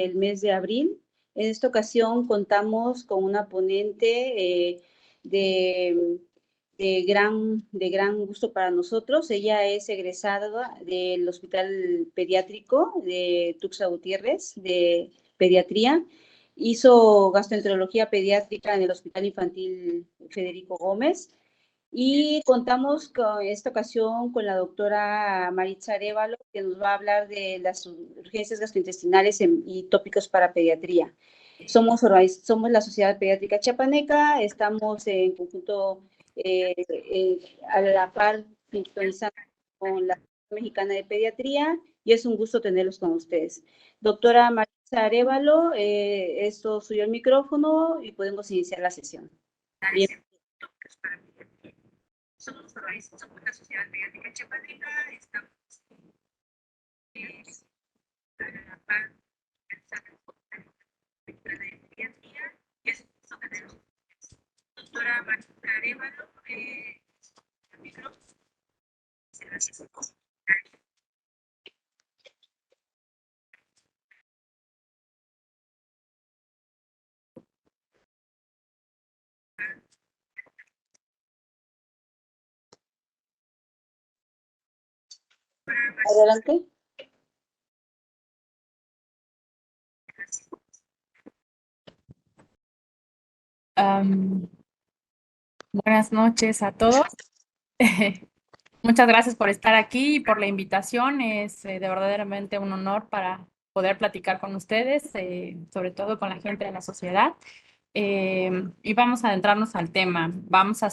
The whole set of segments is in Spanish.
el mes de abril. En esta ocasión contamos con una ponente de, de gran gusto para nosotros. Ella es egresada del Hospital Pediátrico de Tuxtla Gutiérrez, de pediatría. Hizo gastroenterología pediátrica en el Hospital Infantil Federico Gómez. Y contamos con esta ocasión con la doctora Maritza Arévalo, que nos va a hablar de las urgencias gastrointestinales y tópicos para pediatría. Somos la Sociedad Pediátrica Chiapaneca, estamos en conjunto a la par sintonizando con la Mexicana de Pediatría y es un gusto tenerlos con ustedes. Doctora Maritza Arévalo, esto suyo el micrófono y podemos iniciar la sesión. Bien. Somos la Sociedad Pediátrica Chiapaneca, estamos a la par de pediatría y es un gusto tenerlos. Doctora Maritza Arévalo, el micrófono. Gracias. Adelante. Buenas noches a todos. Muchas gracias por estar aquí y por la invitación. Es de verdaderamente un honor para poder platicar con ustedes, sobre todo con la gente de la sociedad. Y vamos a adentrarnos al tema. Vamos a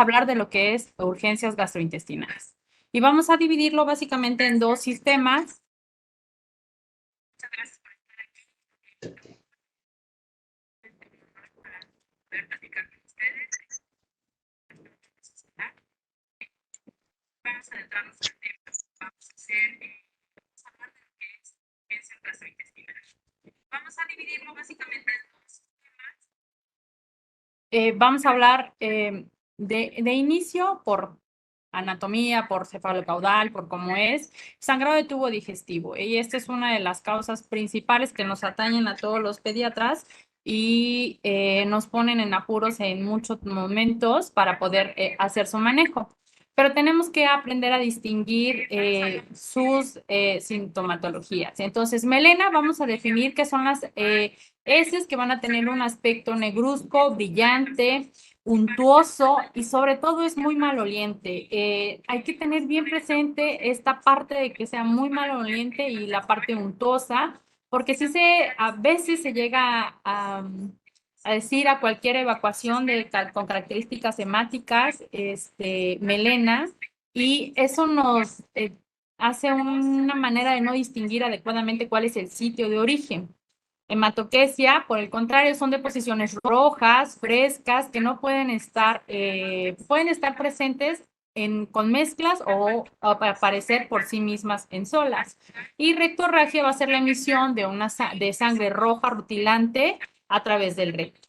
hablar de lo que es urgencias gastrointestinales. Y vamos a dividirlo básicamente en dos sistemas. Muchas gracias por estar aquí. Para poder platicar con ustedes. Vamos a adentrarnos al tema. Vamos a hablar de lo que es urgencias gastrointestinales. Vamos a dividirlo básicamente en dos temas. Vamos a hablar de inicio por anatomía, por cefalocaudal, por cómo es sangrado de tubo digestivo. Y esta es una de las causas principales que nos atañen a todos los pediatras y nos ponen en apuros en muchos momentos para poder hacer su manejo. Pero tenemos que aprender a distinguir sus sintomatologías. Entonces, melena, vamos a definir qué son las heces que van a tener un aspecto negruzco, brillante, untuoso y sobre todo es muy maloliente. Hay que tener bien presente esta parte de que sea muy maloliente y la parte untuosa, porque a veces se llega a decir a cualquier evacuación con características hemáticas, melena, y eso nos hace una manera de no distinguir adecuadamente cuál es el sitio de origen. Hematoquesia, por el contrario, son deposiciones rojas, frescas, que no pueden estar presentes con mezclas o aparecer por sí mismas en solas. Y rectorragia va a ser la emisión de sangre roja rutilante a través del recto.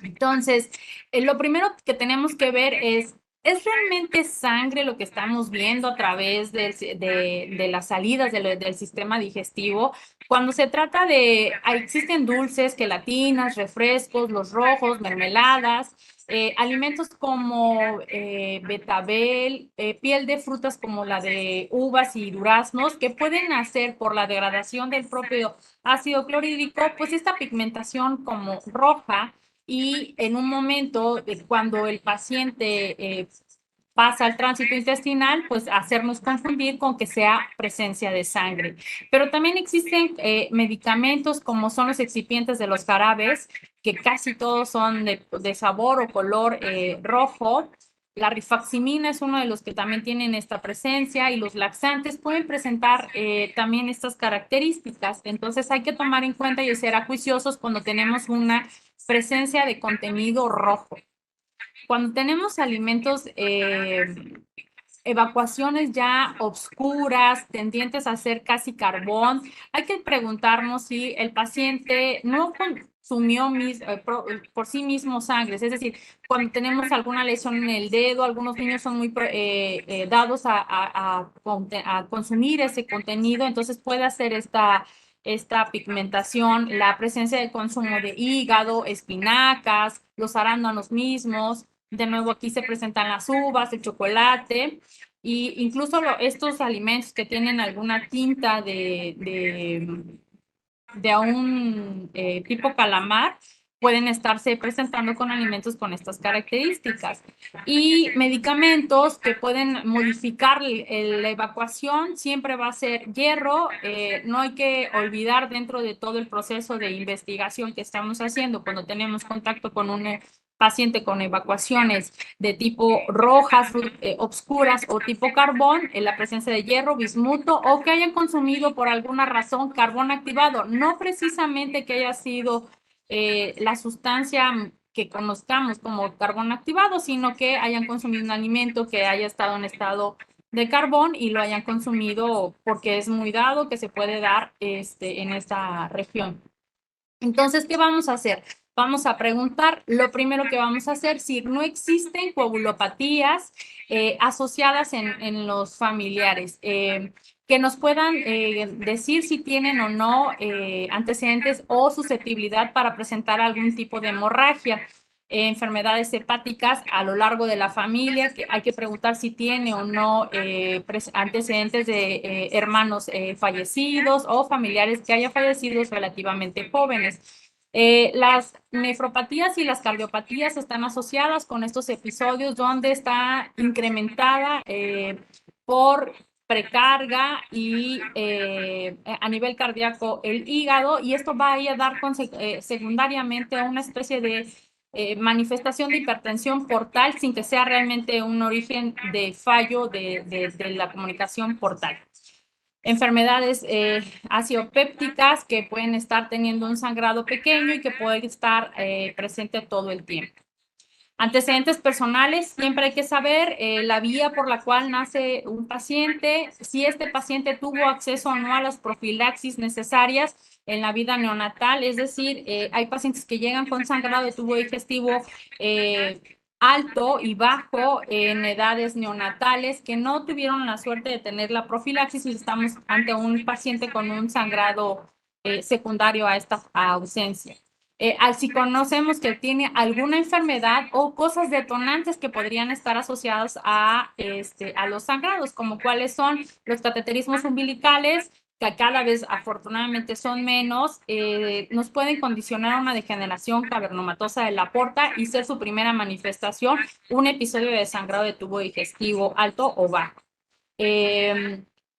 Entonces, lo primero que tenemos que ver ¿es realmente sangre lo que estamos viendo a través de las salidas del sistema digestivo? Cuando se trata existen dulces, gelatinas, refrescos, los rojos, mermeladas, alimentos como betabel, piel de frutas como la de uvas y duraznos, que pueden hacer por la degradación del propio ácido clorhídrico, pues esta pigmentación como roja. Y en un momento, cuando el paciente pasa al tránsito intestinal, pues hacernos confundir con que sea presencia de sangre. Pero también existen medicamentos como son los excipientes de los jarabes, que casi todos son de sabor o color rojo. La rifaximina es uno de los que también tienen esta presencia y los laxantes pueden presentar también estas características. Entonces hay que tomar en cuenta y ser acuiciosos cuando tenemos una presencia de contenido rojo. Cuando tenemos alimentos, evacuaciones ya oscuras, tendientes a ser casi carbón, hay que preguntarnos si el paciente no consumió por sí mismo sangre. Es decir, cuando tenemos alguna lesión en el dedo, algunos niños son muy dados a consumir ese contenido, entonces puede hacer esta pigmentación, la presencia de consumo de hígado, espinacas, los arándanos mismos. De nuevo, aquí se presentan las uvas, el chocolate, y incluso estos alimentos que tienen alguna tinta de un tipo calamar pueden estarse presentando con alimentos con estas características. Y medicamentos que pueden modificar la evacuación siempre va a ser hierro. No hay que olvidar dentro de todo el proceso de investigación que estamos haciendo cuando tenemos contacto con un paciente con evacuaciones de tipo rojas, obscuras o tipo carbón, en la presencia de hierro, bismuto o que hayan consumido por alguna razón carbón activado, no precisamente que haya sido la sustancia que conozcamos como carbón activado, sino que hayan consumido un alimento que haya estado en estado de carbón y lo hayan consumido porque es muy dado que se puede dar en esta región. Entonces, ¿qué vamos a hacer? Vamos a preguntar, lo primero que vamos a hacer, si no existen coagulopatías asociadas en los familiares, que nos puedan decir si tienen o no antecedentes o susceptibilidad para presentar algún tipo de hemorragia. Enfermedades hepáticas a lo largo de la familia, que hay que preguntar si tiene o no antecedentes de hermanos fallecidos o familiares que hayan fallecido relativamente jóvenes. Las nefropatías y las cardiopatías están asociadas con estos episodios donde está incrementada por precarga y a nivel cardíaco el hígado, y esto va a dar secundariamente a una especie de manifestación de hipertensión portal sin que sea realmente un origen de fallo de la comunicación portal. Enfermedades aciopépticas que pueden estar teniendo un sangrado pequeño y que puede estar presente todo el tiempo. Antecedentes personales, siempre hay que saber la vía por la cual nace un paciente, si este paciente tuvo acceso o no a las profilaxis necesarias en la vida neonatal, es decir, hay pacientes que llegan con sangrado de tubo digestivo alto y bajo en edades neonatales que no tuvieron la suerte de tener la profilaxis y estamos ante un paciente con un sangrado secundario a esta ausencia. Si conocemos que tiene alguna enfermedad o cosas detonantes que podrían estar asociadas a los sangrados, como cuáles son los cateterismos umbilicales, que cada vez afortunadamente son menos, nos pueden condicionar a una degeneración cavernomatosa de la aorta y ser su primera manifestación un episodio de sangrado de tubo digestivo alto o bajo.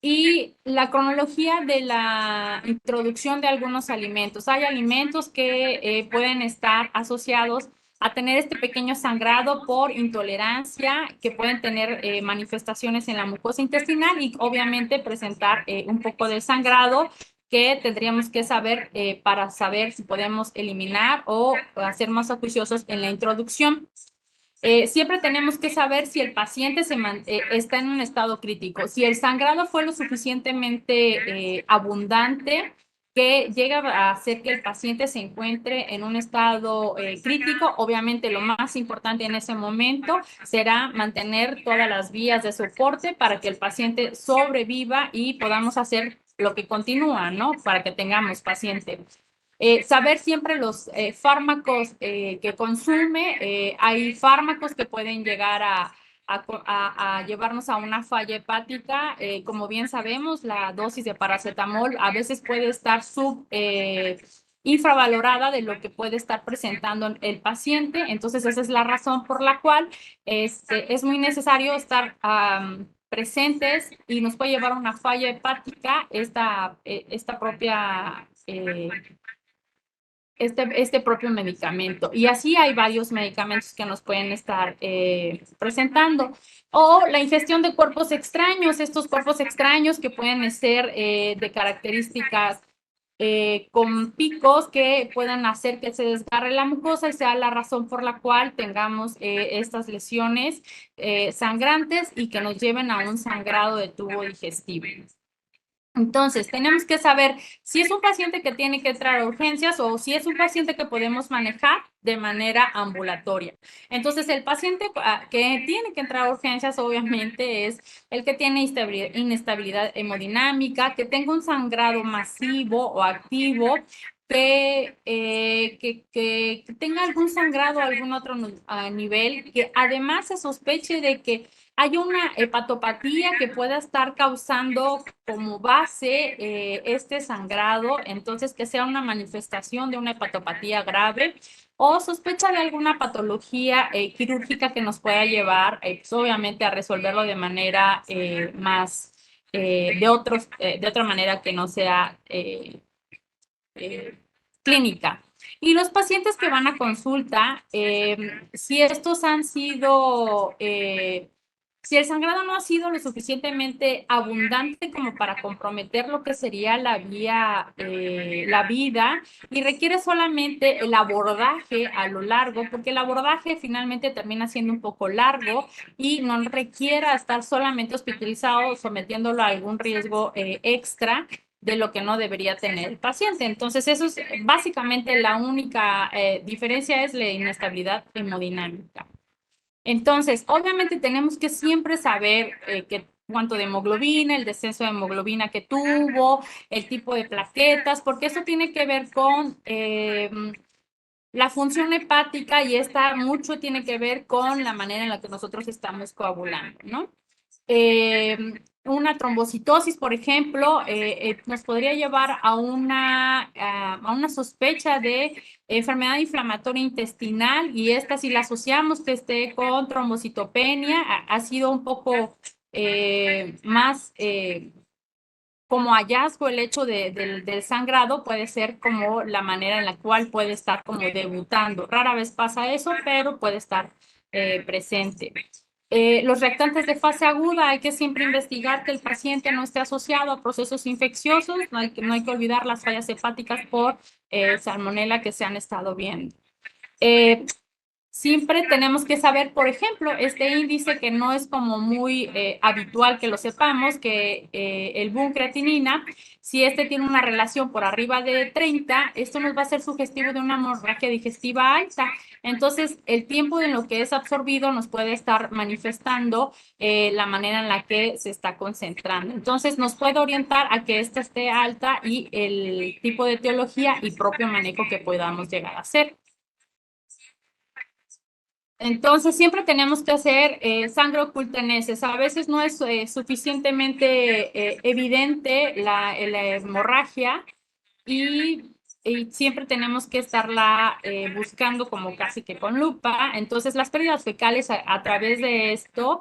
Y la cronología de la introducción de algunos alimentos. Hay alimentos que pueden estar asociados a tener este pequeño sangrado por intolerancia, que pueden tener manifestaciones en la mucosa intestinal y obviamente presentar un poco de sangrado que tendríamos que saber para saber si podemos eliminar o hacer más acuiciosos en la introducción. Siempre tenemos que saber si el paciente está en un estado crítico. Si el sangrado fue lo suficientemente abundante que llega a hacer que el paciente se encuentre en un estado crítico, obviamente lo más importante en ese momento será mantener todas las vías de soporte para que el paciente sobreviva y podamos hacer lo que continúa, ¿no? Para que tengamos paciente. Saber siempre los fármacos que consume. Hay fármacos que pueden llegar a llevarnos a una falla hepática. Como bien sabemos, la dosis de paracetamol a veces puede estar infravalorada de lo que puede estar presentando el paciente. Entonces, esa es la razón por la cual es muy necesario estar presentes y nos puede llevar a una falla hepática esta propia este propio medicamento. Y así hay varios medicamentos que nos pueden estar presentando. O la ingestión de cuerpos extraños, estos cuerpos extraños que pueden ser de características con picos que puedan hacer que se desgarre la mucosa y sea la razón por la cual tengamos estas lesiones sangrantes y que nos lleven a un sangrado de tubo digestivo. Entonces, tenemos que saber si es un paciente que tiene que entrar a urgencias o si es un paciente que podemos manejar de manera ambulatoria. Entonces, el paciente que tiene que entrar a urgencias, obviamente, es el que tiene inestabilidad hemodinámica, que tenga un sangrado masivo o activo, que tenga algún sangrado a algún otro nivel, que además se sospeche de que hay una hepatopatía que pueda estar causando como base este sangrado, entonces que sea una manifestación de una hepatopatía grave o sospecha de alguna patología quirúrgica que nos pueda llevar, pues, obviamente, a resolverlo de manera más, de otra manera que no sea clínica. Y los pacientes que van a consulta, si estos han sido, si el sangrado no ha sido lo suficientemente abundante como para comprometer lo que sería la vida, y requiere solamente el abordaje a lo largo, porque el abordaje finalmente termina siendo un poco largo y no requiera estar solamente hospitalizado, sometiéndolo a algún riesgo extra de lo que no debería tener el paciente. Entonces, eso es básicamente la única diferencia, es la inestabilidad hemodinámica. Entonces, obviamente tenemos que siempre saber cuánto de hemoglobina, el descenso de hemoglobina que tuvo, el tipo de plaquetas, porque eso tiene que ver con la función hepática y esta mucho tiene que ver con la manera en la que nosotros estamos coagulando, ¿no? Una trombocitosis, por ejemplo, nos podría llevar a una sospecha de enfermedad inflamatoria intestinal, y esta, si la asociamos que esté con trombocitopenia, ha sido un poco más como hallazgo el hecho del sangrado, puede ser como la manera en la cual puede estar como debutando. Rara vez pasa eso, pero puede estar presente. Los reactantes de fase aguda, hay que siempre investigar que el paciente no esté asociado a procesos infecciosos, no hay que olvidar las fallas hepáticas por salmonela que se han estado viendo. Siempre tenemos que saber, por ejemplo, este índice que no es como muy habitual que lo sepamos, que el boom creatinina, si este tiene una relación por arriba de 30, esto nos va a ser sugestivo de una hemorragia digestiva alta. Entonces, el tiempo en lo que es absorbido nos puede estar manifestando la manera en la que se está concentrando. Entonces, nos puede orientar a que esta esté alta y el tipo de etiología y propio manejo que podamos llegar a hacer. Entonces, siempre tenemos que hacer sangre oculta en heces. A veces no es suficientemente evidente la hemorragia, y siempre tenemos que estarla buscando como casi que con lupa. Entonces, las pérdidas fecales a través de esto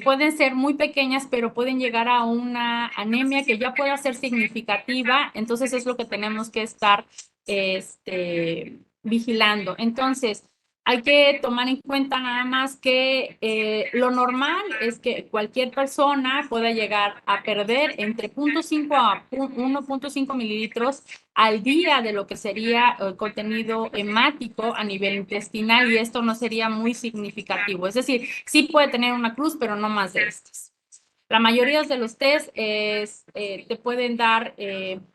pueden ser muy pequeñas, pero pueden llegar a una anemia que ya pueda ser significativa. Entonces, es lo que tenemos que estar vigilando. Entonces, hay que tomar en cuenta nada más que lo normal es que cualquier persona pueda llegar a perder entre 0.5 a 1.5 mililitros al día de lo que sería contenido hemático a nivel intestinal, y esto no sería muy significativo. Es decir, sí puede tener una cruz, pero no más de estas. La mayoría de los test te pueden dar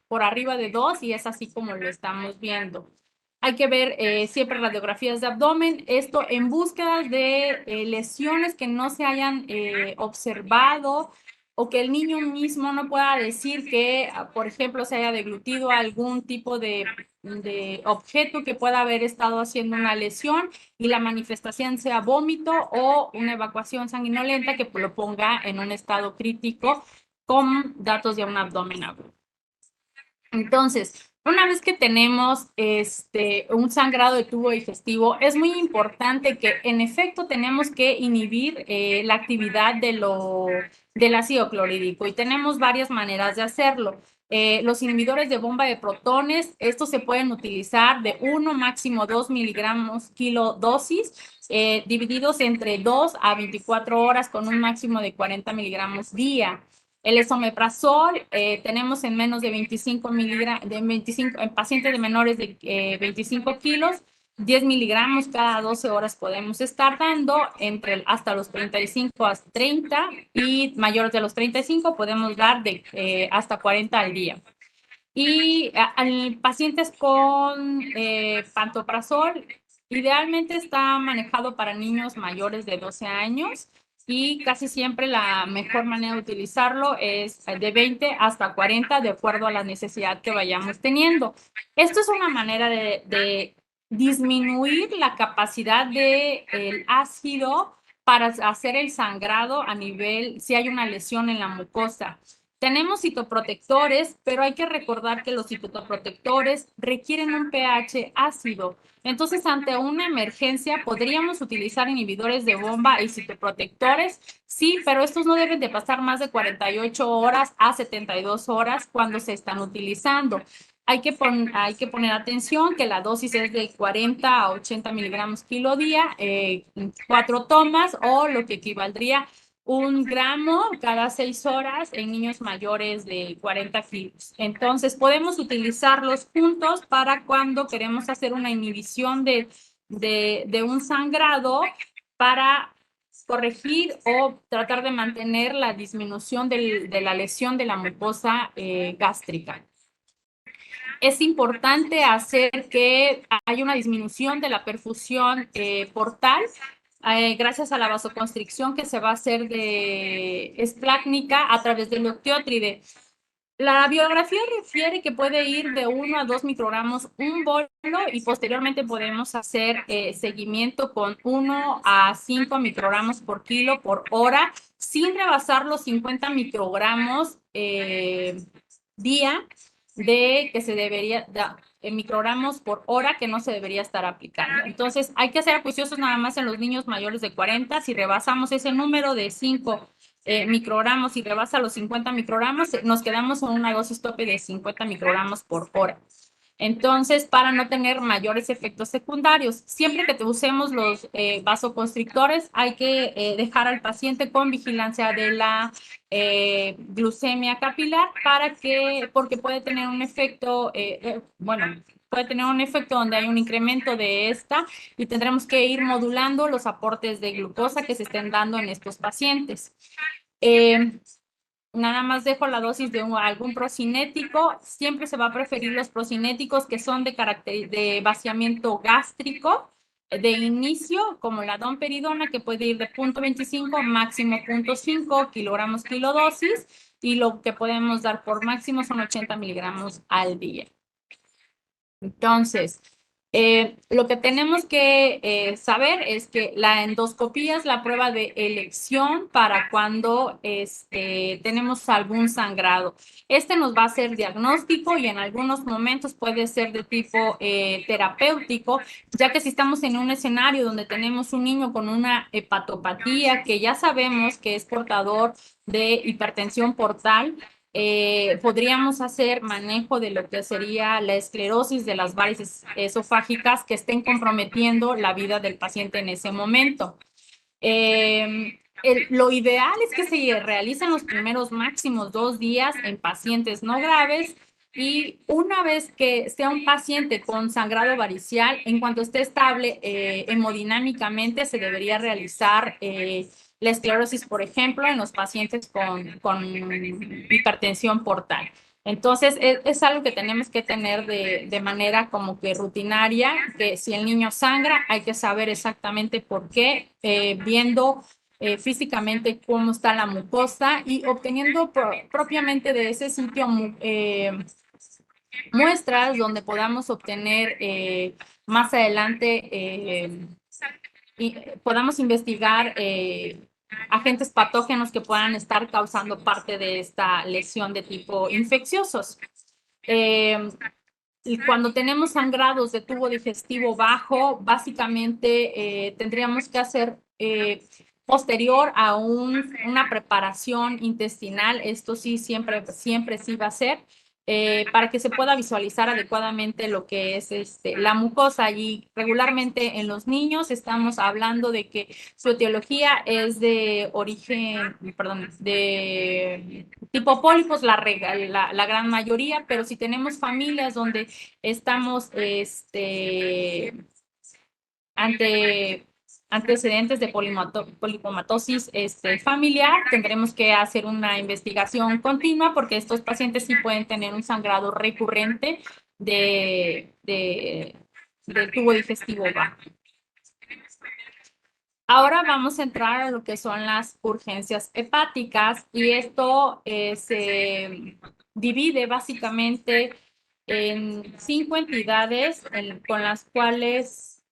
por arriba de 2, y es así como lo estamos viendo. Hay que ver siempre radiografías de abdomen, esto en búsqueda de lesiones que no se hayan observado, o que el niño mismo no pueda decir que, por ejemplo, se haya deglutido algún tipo de objeto que pueda haber estado haciendo una lesión y la manifestación sea vómito o una evacuación sanguinolenta que lo ponga en un estado crítico con datos de un abdomen agudo. Entonces, una vez que tenemos un sangrado de tubo digestivo, es muy importante que en efecto tenemos que inhibir la actividad del ácido clorhídrico, y tenemos varias maneras de hacerlo. Los inhibidores de bomba de protones, estos se pueden utilizar de 1 máximo 2 miligramos kilo dosis, divididos entre 2 a 24 horas con un máximo de 40 miligramos día. El esomeprazol tenemos en menos de 25 miligramos, en pacientes de menores de 25 kilos, 10 miligramos cada 12 horas podemos estar dando, hasta los 35 a 30 y mayores de los 35 podemos dar hasta 40 al día. Y pacientes con pantoprazol, idealmente está manejado para niños mayores de 12 años y casi siempre la mejor manera de utilizarlo es de 20 hasta 40 de acuerdo a la necesidad que vayamos teniendo. Esto es una manera de disminuir la capacidad del ácido para hacer el sangrado a nivel, si hay una lesión en la mucosa. Tenemos citoprotectores, pero hay que recordar que los citoprotectores requieren un pH ácido. Entonces, ante una emergencia, podríamos utilizar inhibidores de bomba y citoprotectores, sí, pero estos no deben de pasar más de 48 horas a 72 horas cuando se están utilizando. Hay que poner atención que la dosis es de 40 a 80 miligramos kilo día, 4 tomas o lo que equivaldría 1 gramo cada 6 horas en niños mayores de 40 kilos. Entonces, podemos utilizarlos juntos para cuando queremos hacer una inhibición de un sangrado para corregir o tratar de mantener la disminución de la lesión de la mucosa gástrica. Es importante hacer que haya una disminución de la perfusión portal gracias a la vasoconstricción que se va a hacer de esplácnica a través del octiótride. La bibliografía refiere que puede ir de 1 a 2 microgramos un bolo y posteriormente podemos hacer seguimiento con 1 a 5 microgramos por kilo por hora sin rebasar los 50 microgramos día de que se debería, microgramos por hora que no se debería estar aplicando. Entonces, hay que ser acuciosos nada más en los niños mayores de 40. Si rebasamos ese número de 5 microgramos y rebasa los 50 microgramos, nos quedamos con una dosis tope de 50 microgramos por hora. Entonces, para no tener mayores efectos secundarios, siempre que usemos los vasoconstrictores, hay que dejar al paciente con vigilancia de la glucemia capilar porque puede tener un efecto, puede tener un efecto donde hay un incremento de esta y tendremos que ir modulando los aportes de glucosa que se estén dando en estos pacientes. Nada más dejo la dosis de algún procinético. Siempre se va a preferir los procinéticos que son de vaciamiento gástrico de inicio, como la domperidona, que puede ir de 0.25 máximo 0.5 kilogramos kilodosis, y lo que podemos dar por máximo son 80 miligramos al día. Entonces, lo que tenemos que saber es que la endoscopía es la prueba de elección para cuando tenemos algún sangrado. Nos va a hacer diagnóstico y en algunos momentos puede ser de tipo terapéutico, ya que si estamos en un escenario donde tenemos un niño con una hepatopatía que ya sabemos que es portador de hipertensión portal, podríamos hacer manejo de lo que sería la esclerosis de las varices esofágicas que estén comprometiendo la vida del paciente en ese momento. Lo ideal es que se realicen los primeros máximos 2 días en pacientes no graves y una vez que sea un paciente con sangrado varicial, en cuanto esté estable hemodinámicamente, se debería realizar la esclerosis, por ejemplo, en los pacientes con hipertensión portal. Entonces, es algo que tenemos que tener de manera como que rutinaria, que si el niño sangra, hay que saber exactamente por qué, viendo físicamente cómo está la mucosa y obteniendo propiamente de ese sitio muestras donde podamos obtener más adelante y podamos investigar agentes patógenos que puedan estar causando parte de esta lesión de tipo infecciosos. Y cuando tenemos sangrados de tubo digestivo bajo, básicamente tendríamos que hacer posterior a una preparación intestinal, esto sí siempre sí va a ser, para que se pueda visualizar adecuadamente lo que es la mucosa. Y regularmente en los niños estamos hablando de que su etiología es de origen, perdón, de tipo pólipos, la gran mayoría, pero si tenemos familias donde estamos ante antecedentes de polimatosis familiar, tendremos que hacer una investigación continua porque estos pacientes sí pueden tener un sangrado recurrente del tubo digestivo bajo. Ahora vamos a entrar a lo que son las urgencias hepáticas y esto se divide básicamente en 5 entidades con las cuales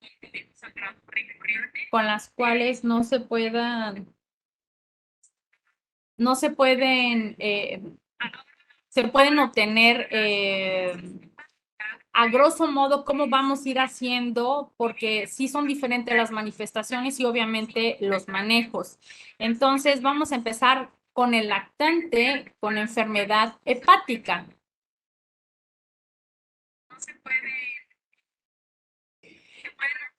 no se pueden obtener a grosso modo cómo vamos a ir haciendo, porque sí son diferentes las manifestaciones y obviamente los manejos. Entonces vamos a empezar con el lactante con enfermedad hepática.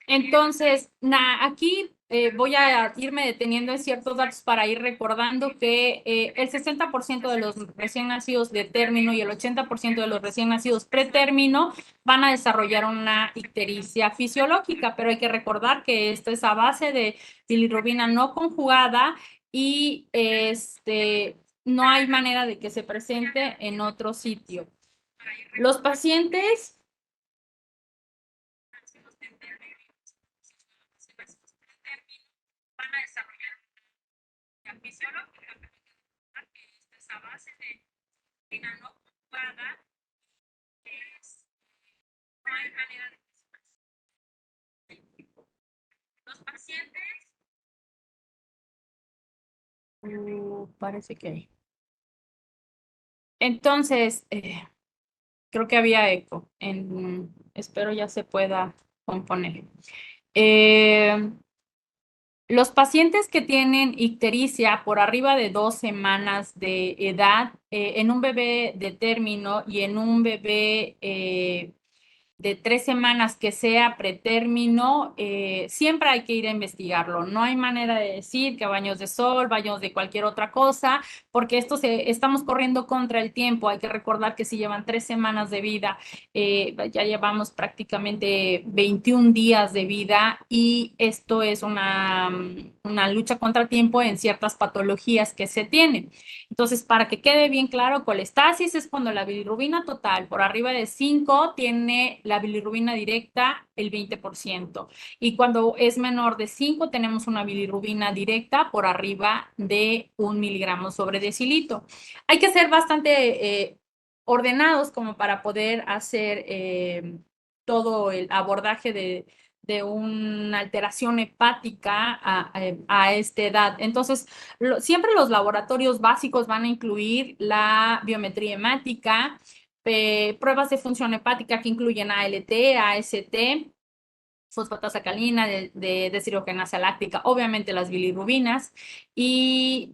Entonces, aquí voy a irme deteniendo en ciertos datos para ir recordando que el 60% de los recién nacidos de término y el 80% de los recién nacidos pretérmino van a desarrollar una ictericia fisiológica, pero hay que recordar que esto es a base de bilirrubina no conjugada y no hay manera de que se presente en otro sitio. Los pacientes van a desarrollar una fisiológica, pero que esto es a base de bilirrubina no conjugada, no hay manera de que se presente. Los pacientes parece que hay. Entonces, creo que había eco. Espero ya se pueda componer. Los pacientes que tienen ictericia por arriba de 2 semanas de edad, en un bebé de término y en un bebé de 3 semanas que sea pretérmino, siempre hay que ir a investigarlo. No hay manera de decir que baños de sol, baños de cualquier otra cosa, porque estamos corriendo contra el tiempo. Hay que recordar que si llevan 3 semanas de vida, ya llevamos prácticamente 21 días de vida y esto es una lucha contra el tiempo en ciertas patologías que se tienen. Entonces, para que quede bien claro, colestasis es cuando la bilirrubina total por arriba de 5 tiene la bilirrubina directa el 20%. Y cuando es menor de 5 tenemos una bilirrubina directa por arriba de 1 miligramo sobre decilitro. Hay que ser bastante ordenados como para poder hacer todo el abordaje de una alteración hepática a esta edad. Entonces, siempre los laboratorios básicos van a incluir la biometría hemática, pruebas de función hepática que incluyen ALT, AST, fosfatasa alcalina, de deshidrogenasa láctica, obviamente las bilirrubinas, y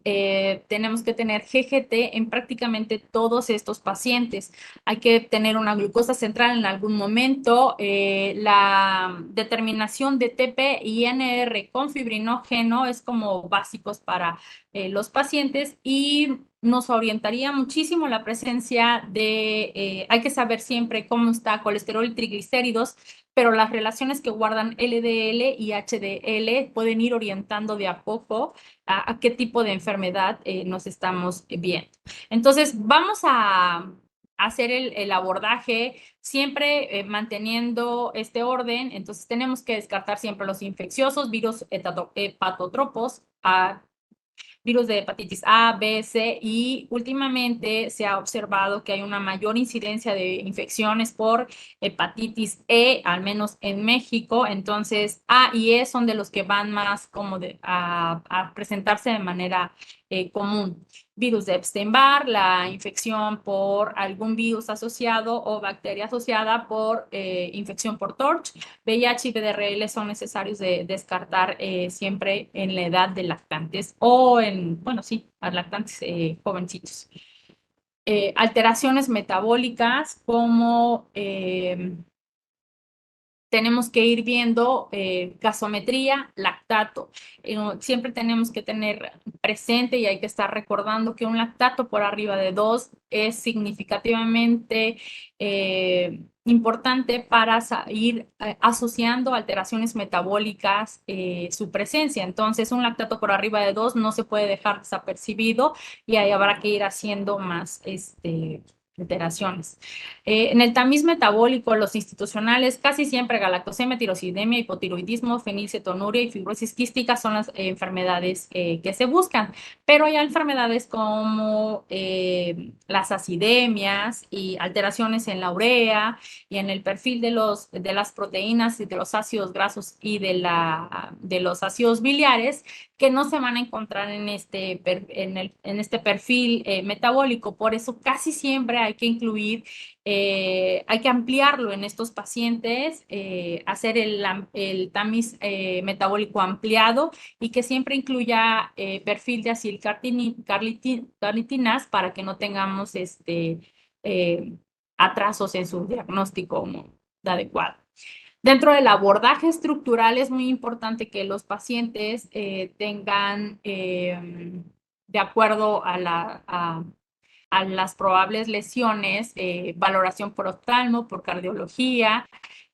tenemos que tener GGT en prácticamente todos estos pacientes. Hay que tener una glucosa central en algún momento, la determinación de TP y NR con fibrinógeno es como básicos para los pacientes y nos orientaría muchísimo la presencia hay que saber siempre cómo está colesterol y triglicéridos, pero las relaciones que guardan LDL y HDL pueden ir orientando de a poco a qué tipo de enfermedad nos estamos viendo. Entonces, vamos a hacer el abordaje siempre manteniendo este orden. Entonces, tenemos que descartar siempre los infecciosos, virus hepatotropos, virus de hepatitis A, B, C y últimamente se ha observado que hay una mayor incidencia de infecciones por hepatitis E, al menos en México. Entonces, A y E son de los que van más como a presentarse de manera común. Virus de Epstein-Barr, la infección por algún virus asociado o bacteria asociada por infección por TORCH, VIH y VDRL son necesarios de descartar siempre en la edad de lactantes o bueno, sí, a lactantes jovencitos. Alteraciones metabólicas como tenemos que ir viendo gasometría, lactato. Siempre tenemos que tener presente y hay que estar recordando que un lactato por arriba de 2 es significativamente importante para ir asociando alteraciones metabólicas su presencia. Entonces, un lactato por arriba de 2 no se puede dejar desapercibido y ahí habrá que ir haciendo más alteraciones. En el tamiz metabólico, los institucionales, casi siempre galactosemia, tirosidemia, hipotiroidismo, fenilcetonuria y fibrosis quística son las enfermedades que se buscan, pero hay enfermedades como las acidemias y alteraciones en la urea y en el perfil de las proteínas y de los ácidos grasos y de los ácidos biliares que no se van a encontrar en este perfil metabólico. Por eso casi siempre hay que incluir, hay que ampliarlo en estos pacientes, hacer el tamiz metabólico ampliado y que siempre incluya perfil de acilcarlitinas para que no tengamos atrasos en su diagnóstico adecuado. Dentro del abordaje estructural es muy importante que los pacientes tengan, de acuerdo a las probables lesiones, valoración por oftalmo, por cardiología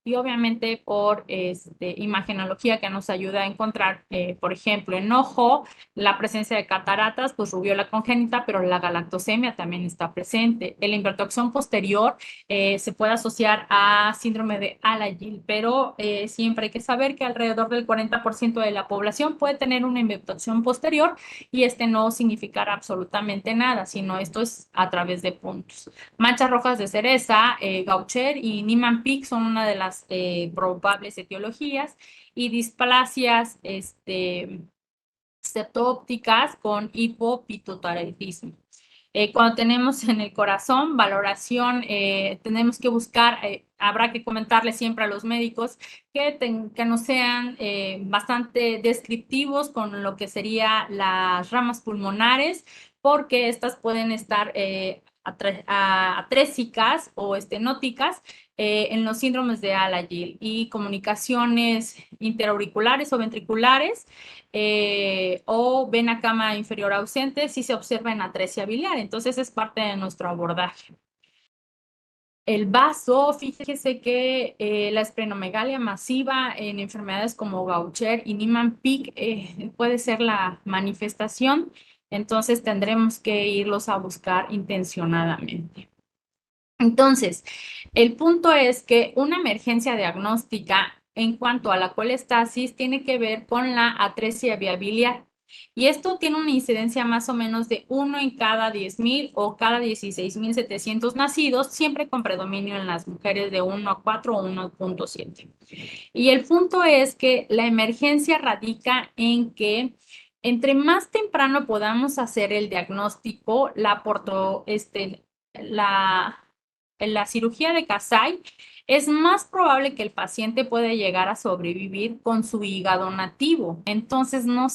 y obviamente por imagenología que nos ayuda a encontrar, por ejemplo, en ojo, la presencia de cataratas, pues rubiola congénita, pero la galactosemia también está presente. El invertoxón posterior se puede asociar a síndrome de Alagille, pero siempre hay que saber que alrededor del 40% de la población puede tener una invertoxón posterior y no significará absolutamente nada, sino esto es a través de puntos. Manchas rojas de cereza, Gaucher y Niemann-Pick son una de las probables etiologías y displasias septópticas con hipopituitarismo. Cuando tenemos en el corazón valoración, tenemos que buscar, habrá que comentarle siempre a los médicos que no sean bastante descriptivos con lo que serían las ramas pulmonares, porque estas pueden estar atrésicas o estenóticas en los síndromes de Alagille y comunicaciones interauriculares o ventriculares o vena cama inferior ausente si se observa en atresia biliar. Entonces es parte de nuestro abordaje. El vaso, fíjese que la esplenomegalia masiva en enfermedades como Gaucher y Niemann-Pick puede ser la manifestación, entonces tendremos que irlos a buscar intencionadamente. Entonces, el punto es que una emergencia diagnóstica en cuanto a la colestasis tiene que ver con la atresia biliar. Y esto tiene una incidencia más o menos de 1 en cada 10,000 o cada 16,700 nacidos, siempre con predominio en las mujeres de 1 a 4 o 1.7. Y el punto es que la emergencia radica en que entre más temprano podamos hacer el diagnóstico, en la cirugía de Kasai, es más probable que el paciente pueda llegar a sobrevivir con su hígado nativo. Entonces, no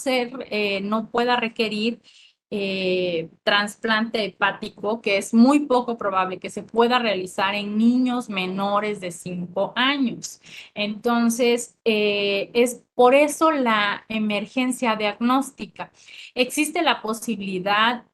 pueda requerir trasplante hepático, que es muy poco probable que se pueda realizar en niños menores de 5 años. Entonces, es por eso la emergencia diagnóstica. Existe la posibilidad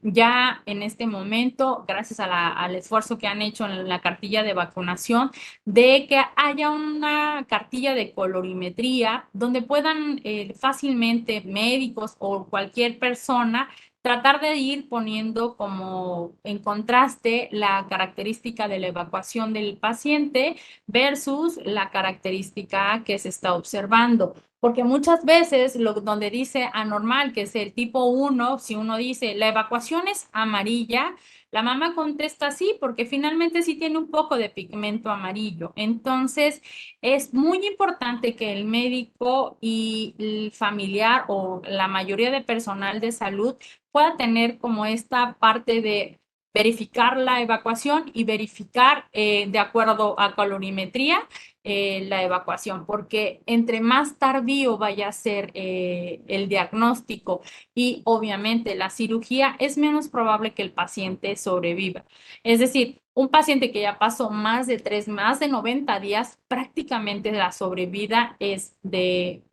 ya en este momento, gracias al esfuerzo que han hecho en la cartilla de vacunación, de que haya una cartilla de colorimetría donde puedan fácilmente médicos o cualquier persona tratar de ir poniendo como en contraste la característica de la evacuación del paciente versus la característica que se está observando. Porque muchas veces donde dice anormal, que es el tipo 1, si uno dice la evacuación es amarilla, la mamá contesta sí, porque finalmente sí tiene un poco de pigmento amarillo. Entonces, es muy importante que el médico y el familiar o la mayoría de personal de salud pueda tener como esta parte de verificar la evacuación y verificar de acuerdo a colorimetría la evacuación, porque entre más tardío vaya a ser el diagnóstico y obviamente la cirugía, es menos probable que el paciente sobreviva. Es decir, un paciente que ya pasó más de 90 días, prácticamente la sobrevida es de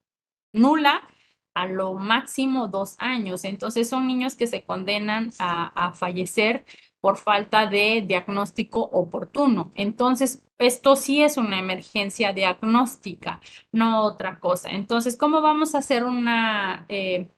nula a lo máximo 2 años. Entonces son niños que se condenan a fallecer por falta de diagnóstico oportuno. Entonces, esto sí es una emergencia diagnóstica, no otra cosa. Entonces, ¿cómo vamos a hacer el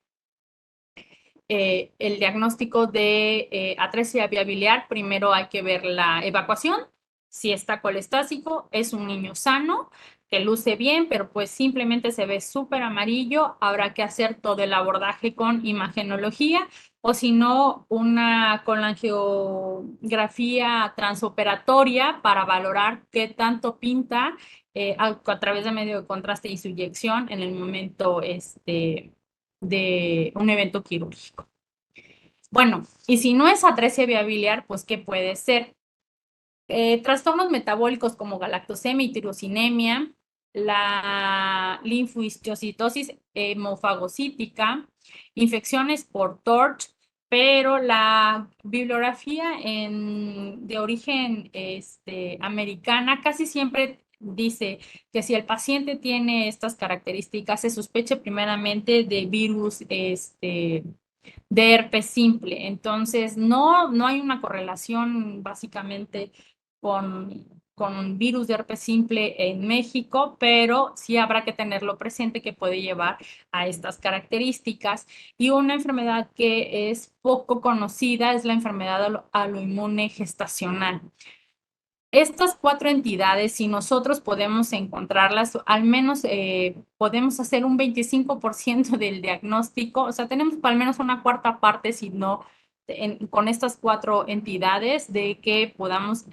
diagnóstico de atresia biliar? Primero hay que ver la evacuación. Si está colestásico, es un niño sano, que luce bien, pero pues simplemente se ve súper amarillo. Habrá que hacer todo el abordaje con imagenología o si no, una colangiografía transoperatoria para valorar qué tanto pinta a través de medio de contraste y su inyección en el momento de un evento quirúrgico. Bueno, y si no es atresia biliar, pues ¿qué puede ser? Trastornos metabólicos como galactosemia y tirosinemia, la linfohistiocytosis hemofagocítica, infecciones por TORCH, pero la bibliografía de origen americana casi siempre dice que si el paciente tiene estas características, se sospeche primeramente de virus de herpes simple. Entonces, no hay una correlación básicamente con un virus de herpes simple en México, pero sí habrá que tenerlo presente que puede llevar a estas características. Y una enfermedad que es poco conocida es la enfermedad autoinmune gestacional. Estas 4 entidades, si nosotros podemos encontrarlas, al menos podemos hacer un 25% del diagnóstico, o sea, tenemos al menos una cuarta parte, si no, con estas 4 entidades, de que podamos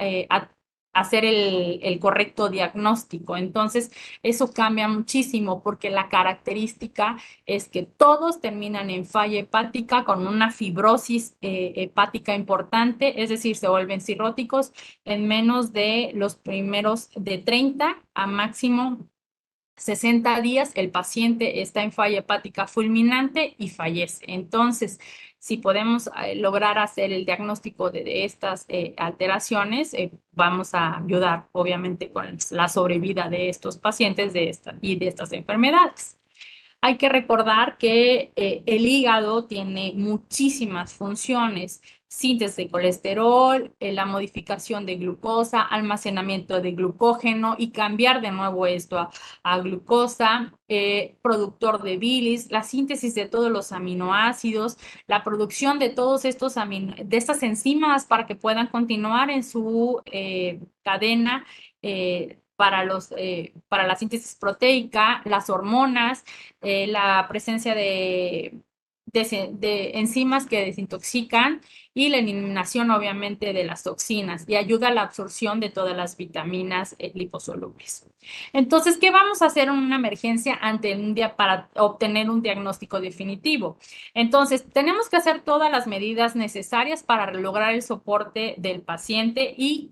hacer el correcto diagnóstico. Entonces, eso cambia muchísimo porque la característica es que todos terminan en falla hepática con una fibrosis hepática importante, es decir, se vuelven cirróticos en menos de los primeros de 30 a máximo 60 días, el paciente está en falla hepática fulminante y fallece. Entonces, si podemos lograr hacer el diagnóstico de estas alteraciones, vamos a ayudar, obviamente, con la sobrevida de estos pacientes y de estas enfermedades. Hay que recordar que el hígado tiene muchísimas funciones: síntesis de colesterol, la modificación de glucosa, almacenamiento de glucógeno y cambiar de nuevo esto a glucosa, productor de bilis, la síntesis de todos los aminoácidos, la producción de todos estos de estas enzimas para que puedan continuar en su cadena para la síntesis proteica, las hormonas, la presencia de enzimas que desintoxican y la eliminación obviamente de las toxinas y ayuda a la absorción de todas las vitaminas liposolubles. Entonces, ¿qué vamos a hacer en una emergencia ante un día para obtener un diagnóstico definitivo? Entonces, tenemos que hacer todas las medidas necesarias para lograr el soporte del paciente y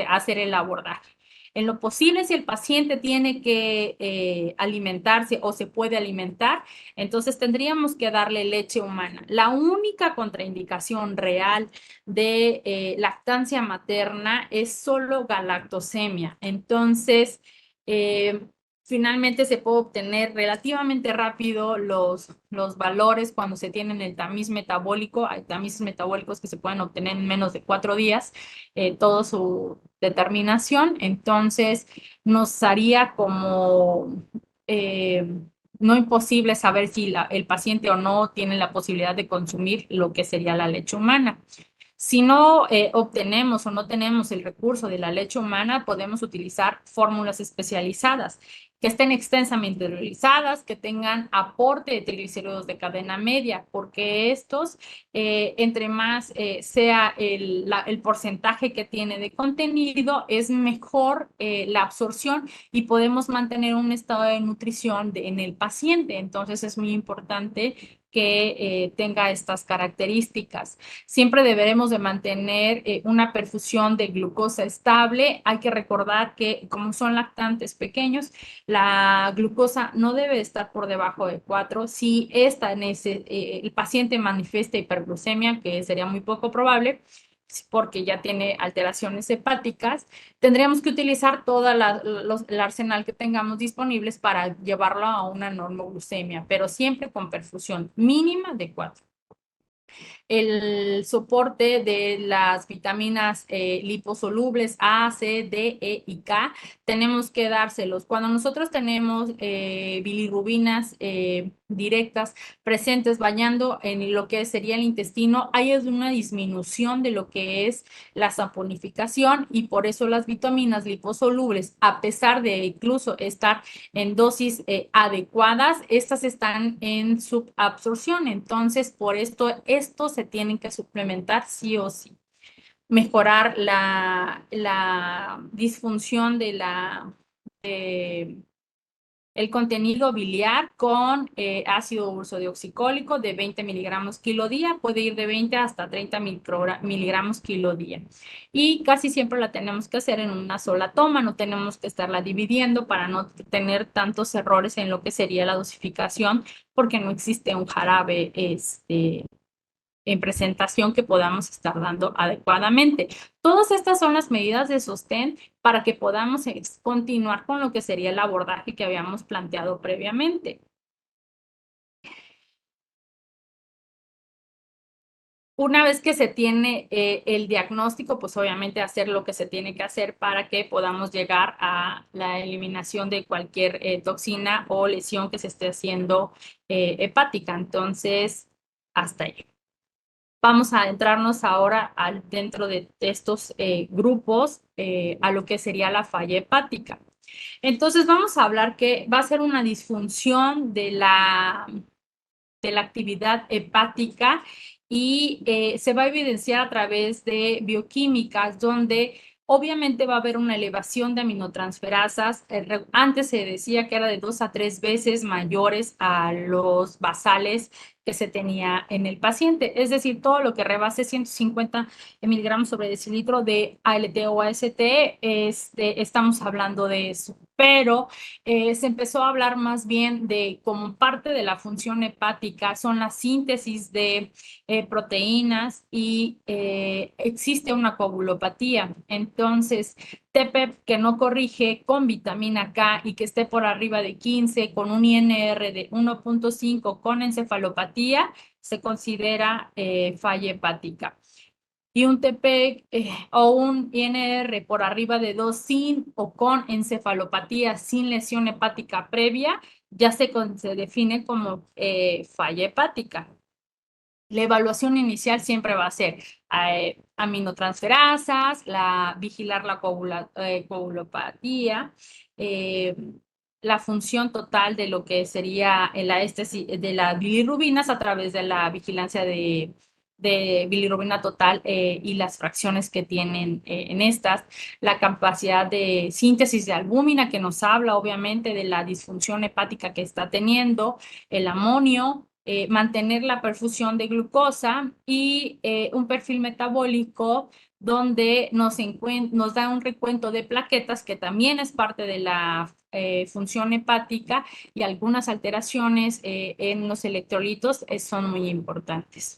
hacer el abordaje. En lo posible, si el paciente tiene que alimentarse o se puede alimentar, entonces tendríamos que darle leche humana. La única contraindicación real de lactancia materna es solo galactosemia. Entonces, finalmente se puede obtener relativamente rápido los valores cuando se tienen el tamiz metabólico. Hay tamices metabólicos que se pueden obtener en menos de 4 días, todo su determinación. Entonces, nos haría como no imposible saber si el paciente o no tiene la posibilidad de consumir lo que sería la leche humana. Si no obtenemos o no tenemos el recurso de la leche humana, podemos utilizar fórmulas especializadas que estén extensamente hidrolizadas, que tengan aporte de triglicéridos de cadena media, porque estos, entre más sea el porcentaje que tiene de contenido, es mejor la absorción y podemos mantener un estado de nutrición en el paciente. Entonces, es muy importante que tenga estas características. Siempre deberemos de mantener una perfusión de glucosa estable. Hay que recordar que como son lactantes pequeños, la glucosa no debe estar por debajo de 4. Si el paciente manifiesta hiperglucemia, que sería muy poco probable, porque ya tiene alteraciones hepáticas, tendríamos que utilizar todo el arsenal que tengamos disponibles para llevarlo a una normoglucemia, pero siempre con perfusión mínima de 4. El soporte de las vitaminas liposolubles A, C, D, E y K, tenemos que dárselos. Cuando nosotros tenemos bilirrubinas directas presentes bañando en lo que sería el intestino, hay una disminución de lo que es la saponificación y por eso las vitaminas liposolubles, a pesar de incluso estar en dosis adecuadas, estas están en subabsorción. Entonces, por esto se tienen que suplementar sí o sí. Mejorar la disfunción de el contenido biliar con ácido ursodeoxicólico de 20 miligramos kilo día, puede ir de 20 hasta 30 miligramos kilo día. Y casi siempre la tenemos que hacer en una sola toma, no tenemos que estarla dividiendo para no tener tantos errores en lo que sería la dosificación, porque no existe un jarabe en presentación que podamos estar dando adecuadamente. Todas estas son las medidas de sostén para que podamos continuar con lo que sería el abordaje que habíamos planteado previamente. Una vez que se tiene el diagnóstico, pues obviamente hacer lo que se tiene que hacer para que podamos llegar a la eliminación de cualquier toxina o lesión que se esté haciendo hepática. Entonces, hasta ahí. Vamos a adentrarnos ahora dentro de estos grupos a lo que sería la falla hepática. Entonces vamos a hablar que va a ser una disfunción de la actividad hepática y se va a evidenciar a través de bioquímicas donde obviamente va a haber una elevación de aminotransferasas. Antes se decía que era de 2 a 3 veces mayores a los basales que se tenía en el paciente. Es decir, todo lo que rebase 150 miligramos sobre decilitro de ALT o AST, estamos hablando de eso. Pero se empezó a hablar más bien de como parte de la función hepática, son la síntesis de proteínas y existe una coagulopatía. Entonces, TPEP que no corrige con vitamina K y que esté por arriba de 15 con un INR de 1.5 con encefalopatía, se considera falla hepática. Y un TP o un INR por arriba de 2 sin o con encefalopatía sin lesión hepática previa, ya se define como falla hepática. La evaluación inicial siempre va a ser aminotransferasas, vigilar la coagulopatía, la función total de lo que sería de las bilirrubinas a través de la vigilancia de bilirrubina total y las fracciones que tienen en estas, la capacidad de síntesis de albúmina que nos habla obviamente de la disfunción hepática que está teniendo, el amonio, mantener la perfusión de glucosa y un perfil metabólico donde nos da un recuento de plaquetas que también es parte de la función hepática y algunas alteraciones en los electrolitos son muy importantes.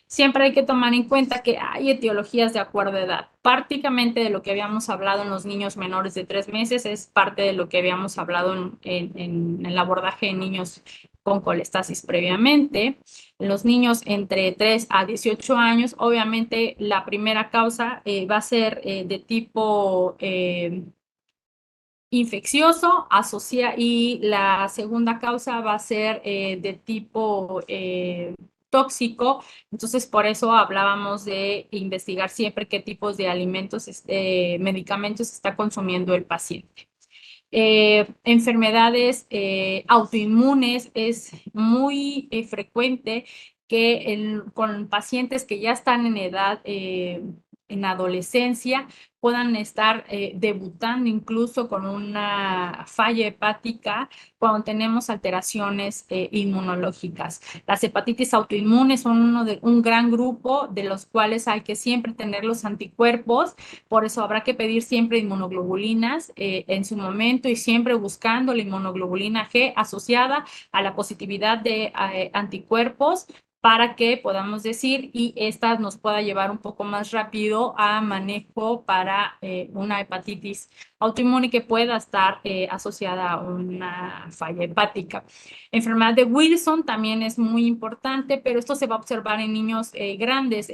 Siempre hay que tomar en cuenta que hay etiologías de acuerdo a edad. Prácticamente de lo que habíamos hablado en los niños menores de 3 meses es parte de lo que habíamos hablado en el abordaje de niños con colestasis previamente. En los niños entre 3 a 18 años, obviamente la primera causa va a ser de tipo infeccioso y la segunda causa va a ser de tipo tóxico. Entonces, por eso hablábamos de investigar siempre qué tipos de alimentos, medicamentos está consumiendo el paciente. Enfermedades autoinmunes es muy frecuente que con pacientes que ya están en edad, en adolescencia, puedan estar debutando incluso con una falla hepática cuando tenemos alteraciones inmunológicas. Las hepatitis autoinmunes son un gran grupo de los cuales hay que siempre tener los anticuerpos, por eso habrá que pedir siempre inmunoglobulinas en su momento y siempre buscando la inmunoglobulina G asociada a la positividad de anticuerpos para que podamos decir y esta nos pueda llevar un poco más rápido a manejo para una hepatitis autoinmune que pueda estar asociada a una falla hepática. Enfermedad de Wilson también es muy importante, pero esto se va a observar en niños grandes.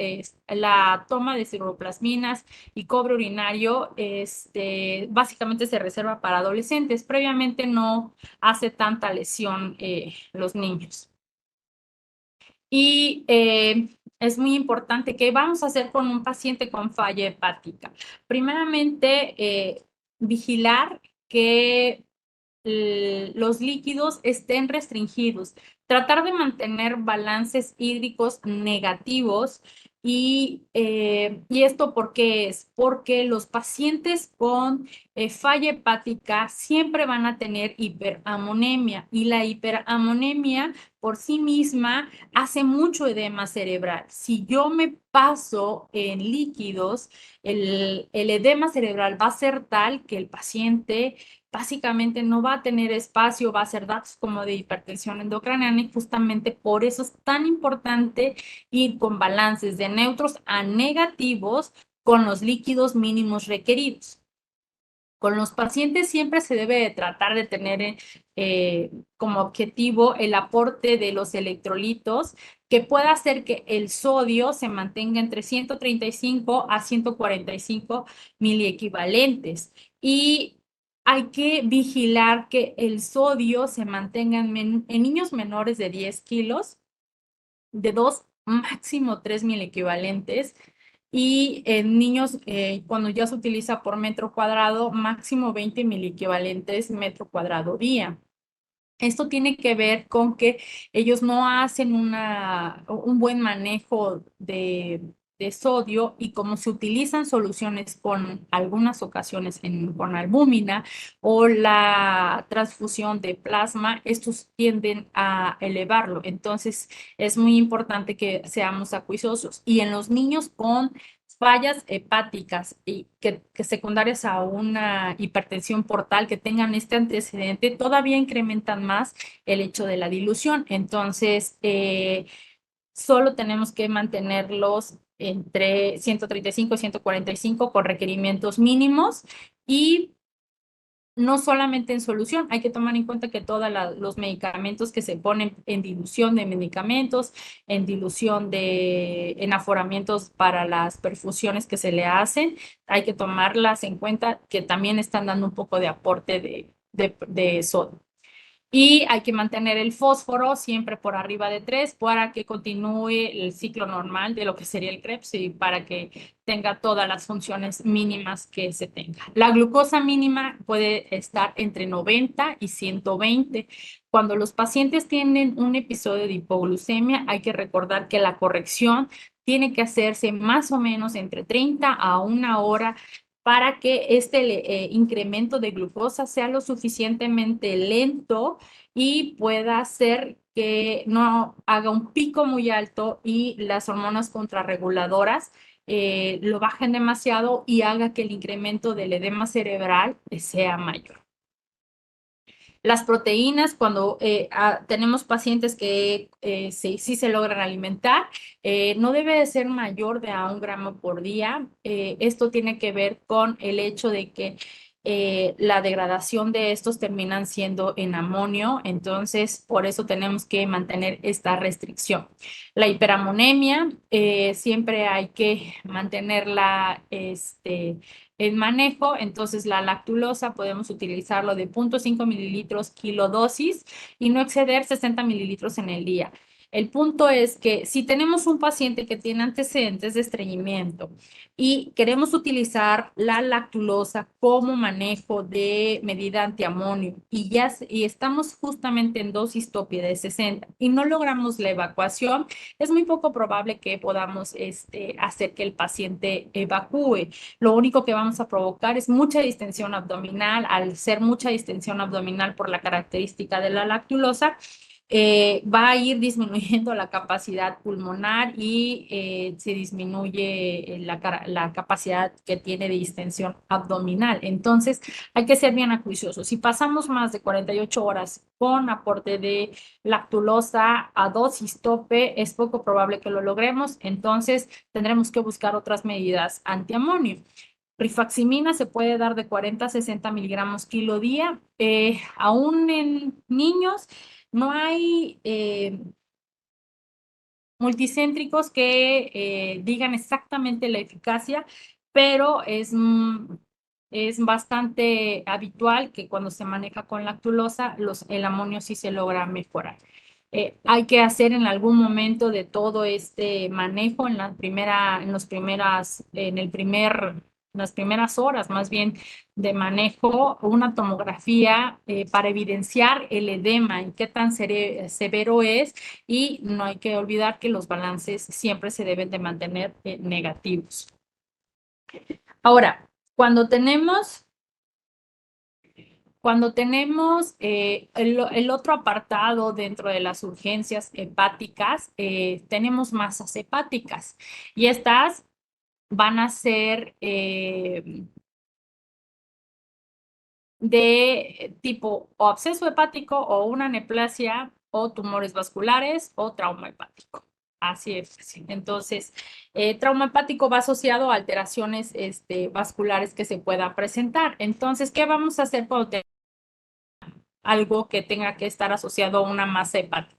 La toma de ceruloplasminas y cobre urinario básicamente se reserva para adolescentes. Previamente no hace tanta lesión los niños. Y es muy importante que vamos a hacer con un paciente con falla hepática. Primeramente, vigilar que los líquidos estén restringidos, tratar de mantener balances hídricos negativos y esto ¿por qué es? Porque los pacientes con falla hepática siempre van a tener hiperamonemia y la hiperamonemia por sí misma hace mucho edema cerebral. Si yo me paso en líquidos, el edema cerebral va a ser tal que el paciente básicamente no va a tener espacio, va a ser datos como de hipertensión endocraniana y justamente por eso es tan importante ir con balances de neutros a negativos con los líquidos mínimos requeridos. Con los pacientes siempre se debe de tratar de tener como objetivo el aporte de los electrolitos que pueda hacer que el sodio se mantenga entre 135 a 145 miliequivalentes. Y hay que vigilar que el sodio se mantenga en niños menores de 10 kilos, de 2, máximo 3 miliequivalentes. Y en niños, cuando ya se utiliza por metro cuadrado, máximo 20 miliequivalentes metro cuadrado día. Esto tiene que ver con que ellos no hacen un buen manejo de sodio y como se utilizan soluciones con algunas ocasiones con albúmina o la transfusión de plasma, estos tienden a elevarlo. Entonces, es muy importante que seamos acuiciosos. Y en los niños con fallas hepáticas y que secundarias a una hipertensión portal que tengan este antecedente, todavía incrementan más el hecho de la dilución. Entonces, solo tenemos que mantenerlos entre 135 y 145 con requerimientos mínimos y no solamente en solución, hay que tomar en cuenta que todos los medicamentos que se ponen en dilución de medicamentos, en dilución en aforamientos para las perfusiones que se le hacen, hay que tomarlas en cuenta que también están dando un poco de aporte de sodio. Y hay que mantener el fósforo siempre por arriba de 3 para que continúe el ciclo normal de lo que sería el Krebs y para que tenga todas las funciones mínimas que se tenga. La glucosa mínima puede estar entre 90 y 120. Cuando los pacientes tienen un episodio de hipoglucemia, hay que recordar que la corrección tiene que hacerse más o menos entre 30 a 1 hora para que este incremento de glucosa sea lo suficientemente lento y pueda hacer que no haga un pico muy alto y las hormonas contrarreguladoras lo bajen demasiado y haga que el incremento del edema cerebral sea mayor. Las proteínas, cuando tenemos pacientes que sí se logran alimentar, no debe de ser mayor de a 1 gramo por día. Esto tiene que ver con el hecho de que la degradación de estos terminan siendo en amonio, entonces por eso tenemos que mantener esta restricción. La hiperamonemia, siempre hay que mantenerla en manejo, entonces la lactulosa podemos utilizarlo de 0.5 mililitros kilodosis y no exceder 60 mililitros en el día. El punto es que si tenemos un paciente que tiene antecedentes de estreñimiento y queremos utilizar la lactulosa como manejo de medida antiamonio y estamos justamente en dosis tope de 60 y no logramos la evacuación, es muy poco probable que podamos hacer que el paciente evacúe. Lo único que vamos a provocar es mucha distensión abdominal. Al ser mucha distensión abdominal por la característica de la lactulosa, va a ir disminuyendo la capacidad pulmonar y se disminuye la capacidad que tiene de distensión abdominal. Entonces, hay que ser bien acuiciosos. Si pasamos más de 48 horas con aporte de lactulosa a dosis tope, es poco probable que lo logremos. Entonces, tendremos que buscar otras medidas antiamonio. Rifaximina se puede dar de 40 a 60 miligramos kilo día. Aún en niños no hay multicéntricos que digan exactamente la eficacia, pero es bastante habitual que cuando se maneja con lactulosa, el amonio sí se logra mejorar. Hay que hacer en algún momento de todo este manejo en las primeras horas más bien de manejo, una tomografía para evidenciar el edema y qué tan severo es, y no hay que olvidar que los balances siempre se deben de mantener negativos. Ahora, cuando tenemos el otro apartado dentro de las urgencias hepáticas, tenemos masas hepáticas y estas van a ser de tipo o absceso hepático o una neoplasia o tumores vasculares o trauma hepático. Así es. Sí. Entonces, trauma hepático va asociado a alteraciones vasculares que se puedan presentar. Entonces, ¿qué vamos a hacer cuando tenemos algo que tenga que estar asociado a una masa hepática?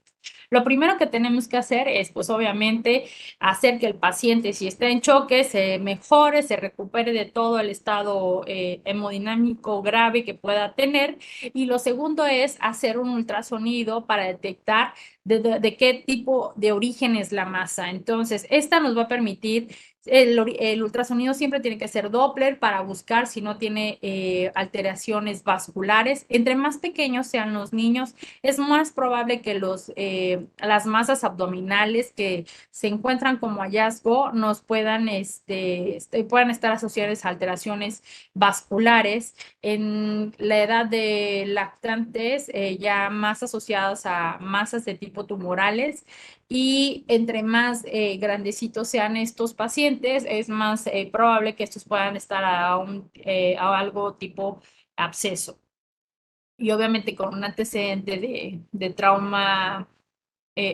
Lo primero que tenemos que hacer es, pues obviamente, hacer que el paciente, si está en choque, se mejore, se recupere de todo el estado hemodinámico grave que pueda tener. Y lo segundo es hacer un ultrasonido para detectar de qué tipo de origen es la masa. Entonces, esta nos va a permitir, el ultrasonido siempre tiene que ser Doppler para buscar si no tiene alteraciones vasculares. Entre más pequeños sean los niños, es más probable que las masas abdominales que se encuentran como hallazgo nos puedan estar asociadas a alteraciones vasculares. En la edad de lactantes, ya más asociadas a masas de tipo tumorales, y entre más grandecitos sean estos pacientes, es más probable que estos puedan estar a algo tipo absceso. Y obviamente con un antecedente de trauma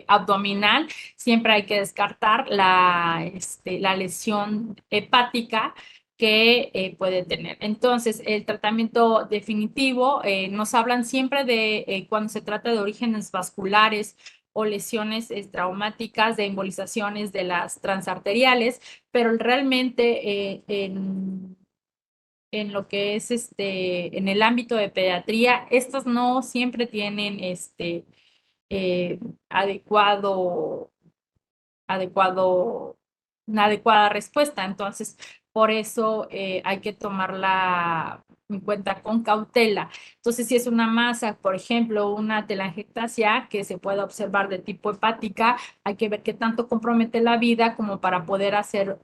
abdominal, siempre hay que descartar la lesión hepática que puede tener. Entonces, el tratamiento definitivo, nos hablan siempre de cuando se trata de orígenes vasculares o lesiones traumáticas de embolizaciones de las transarteriales, pero realmente en lo que es en el ámbito de pediatría, estas no siempre tienen eh, adecuado, adecuado, una adecuada respuesta. Entonces, por eso hay que tomarla en cuenta con cautela. Entonces, si es una masa, por ejemplo, una telangiectasia que se pueda observar de tipo hepática, hay que ver qué tanto compromete la vida como para poder hacer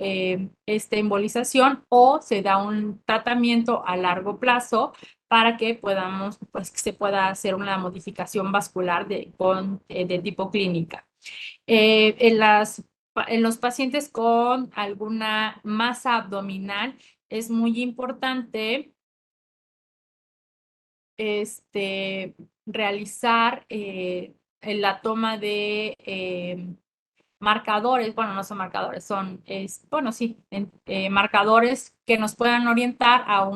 esta embolización, o se da un tratamiento a largo plazo para que podamos, pues, que se pueda hacer una modificación vascular de tipo clínica. En los pacientes con alguna masa abdominal es muy importante realizar la toma de marcadores. Bueno, no son marcadores, bueno, sí, marcadores que nos puedan orientar a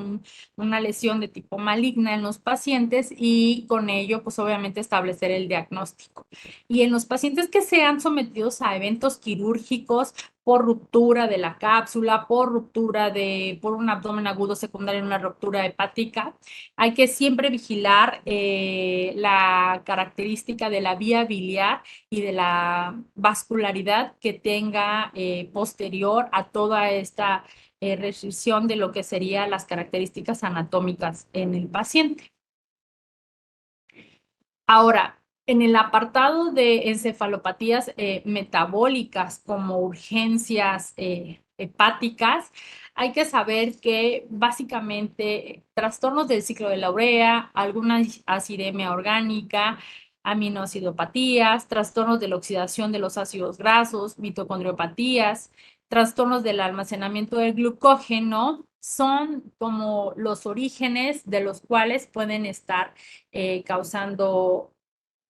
una lesión de tipo maligna en los pacientes, y con ello, pues obviamente establecer el diagnóstico. Y en los pacientes que sean sometidos a eventos quirúrgicos por ruptura de la cápsula, por un abdomen agudo secundario en una ruptura hepática, hay que siempre vigilar la característica de la vía biliar y de la vascularidad que tenga posterior a toda esta restricción de lo que serían las características anatómicas en el paciente. Ahora, en el apartado de encefalopatías metabólicas como urgencias hepáticas, hay que saber que básicamente trastornos del ciclo de la urea, alguna acidemia orgánica, aminoacidopatías, trastornos de la oxidación de los ácidos grasos, mitocondriopatías, trastornos del almacenamiento del glucógeno, son como los orígenes de los cuales pueden estar causando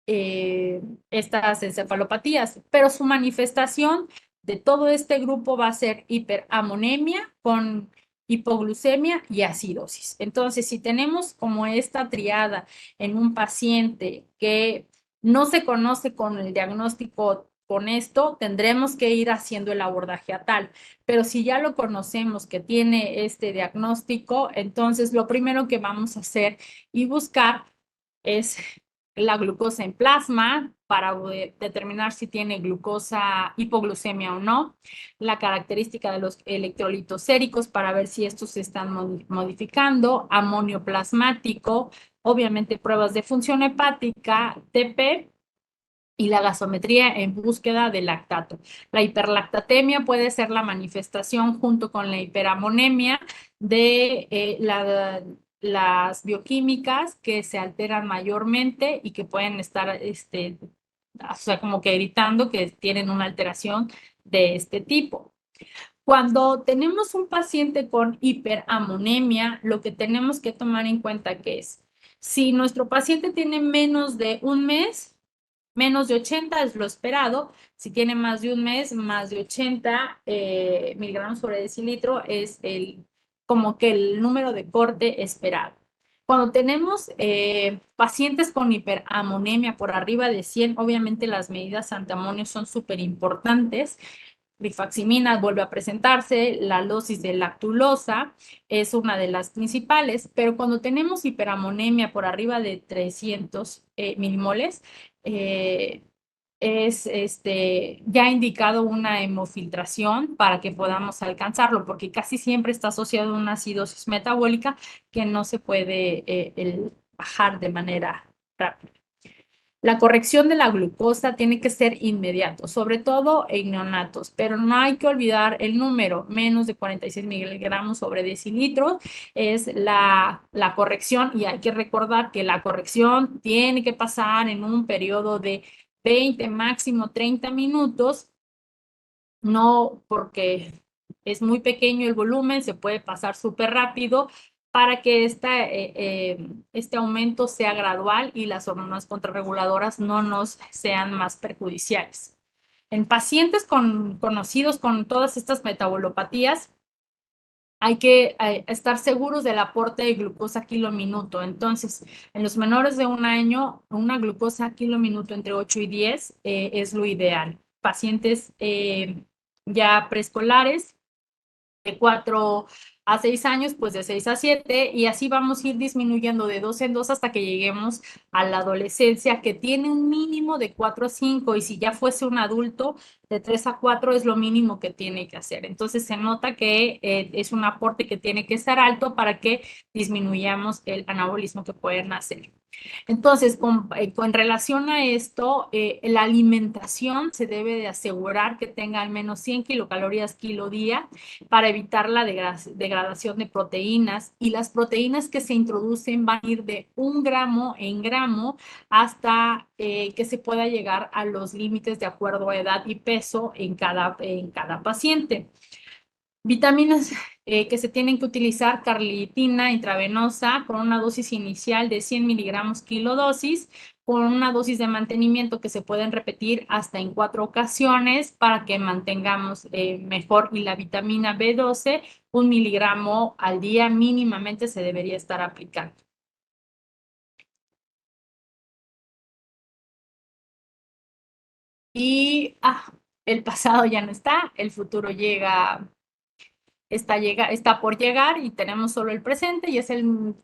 estas encefalopatías, pero su manifestación de todo este grupo va a ser hiperamonemia con hipoglucemia y acidosis. Entonces, si tenemos como esta triada en un paciente que no se conoce con el diagnóstico con esto, tendremos que ir haciendo el abordaje a tal. Pero si ya lo conocemos que tiene este diagnóstico, entonces lo primero que vamos a hacer y buscar es la glucosa en plasma para determinar si tiene glucosa, hipoglucemia o no, la característica de los electrolitos séricos para ver si estos se están modificando, amonio plasmático, obviamente pruebas de función hepática, TP, y la gasometría en búsqueda de lactato. La hiperlactatemia puede ser la manifestación junto con la hiperamonemia de las bioquímicas que se alteran mayormente y que pueden estar, o sea, como que gritando que tienen una alteración de este tipo. Cuando tenemos un paciente con hiperamonemia, lo que tenemos que tomar en cuenta que es, si nuestro paciente tiene menos de un mes, menos de 80 es lo esperado. Si tiene más de un mes, más de 80 miligramos sobre decilitro es como que el número de corte esperado. Cuando tenemos pacientes con hiperamonemia por arriba de 100, obviamente las medidas antiamonio son súper importantes. Rifaximina vuelve a presentarse, la dosis de lactulosa es una de las principales, pero cuando tenemos hiperamonemia por arriba de 300 milimoles, es ya indicado una hemofiltración para que podamos alcanzarlo, porque casi siempre está asociado a una acidosis metabólica que no se puede bajar de manera rápida. La corrección de la glucosa tiene que ser inmediato, sobre todo en neonatos, pero no hay que olvidar el número, menos de 46 miligramos sobre decilitro es la corrección, y hay que recordar que la corrección tiene que pasar en un periodo de 20, máximo 30 minutos, no porque es muy pequeño el volumen, se puede pasar súper rápido para que este aumento sea gradual y las hormonas contrarreguladoras no nos sean más perjudiciales. En pacientes conocidos con todas estas metabolopatías, hay que estar seguros del aporte de glucosa kilo minuto. Entonces, en los menores de un año, una glucosa kilo minuto entre 8 y 10 es lo ideal. Pacientes ya preescolares, de 4 a 6 años, pues de 6 a 7, y así vamos a ir disminuyendo de 2 en 2 hasta que lleguemos a la adolescencia, que tiene un mínimo de 4 a 5, y si ya fuese un adulto, de 3 a 4 es lo mínimo que tiene que hacer. Entonces se nota que es un aporte que tiene que estar alto para que disminuyamos el anabolismo que pueden hacer. Entonces, con relación a esto, la alimentación se debe de asegurar que tenga al menos 100 kilocalorías kilo día para evitar la degradación de proteínas, y las proteínas que se introducen van a ir de 1 gramo en gramo hasta que se pueda llegar a los límites de acuerdo a edad y peso en cada paciente. Vitaminas que se tienen que utilizar: carnitina intravenosa con una dosis inicial de 100 miligramos kilodosis, con una dosis de mantenimiento que se pueden repetir hasta en 4 ocasiones para que mantengamos mejor. Y la vitamina B12, 1 miligramo al día mínimamente se debería estar aplicando. Y el pasado ya no está, el futuro está por llegar, y tenemos solo el presente, y es el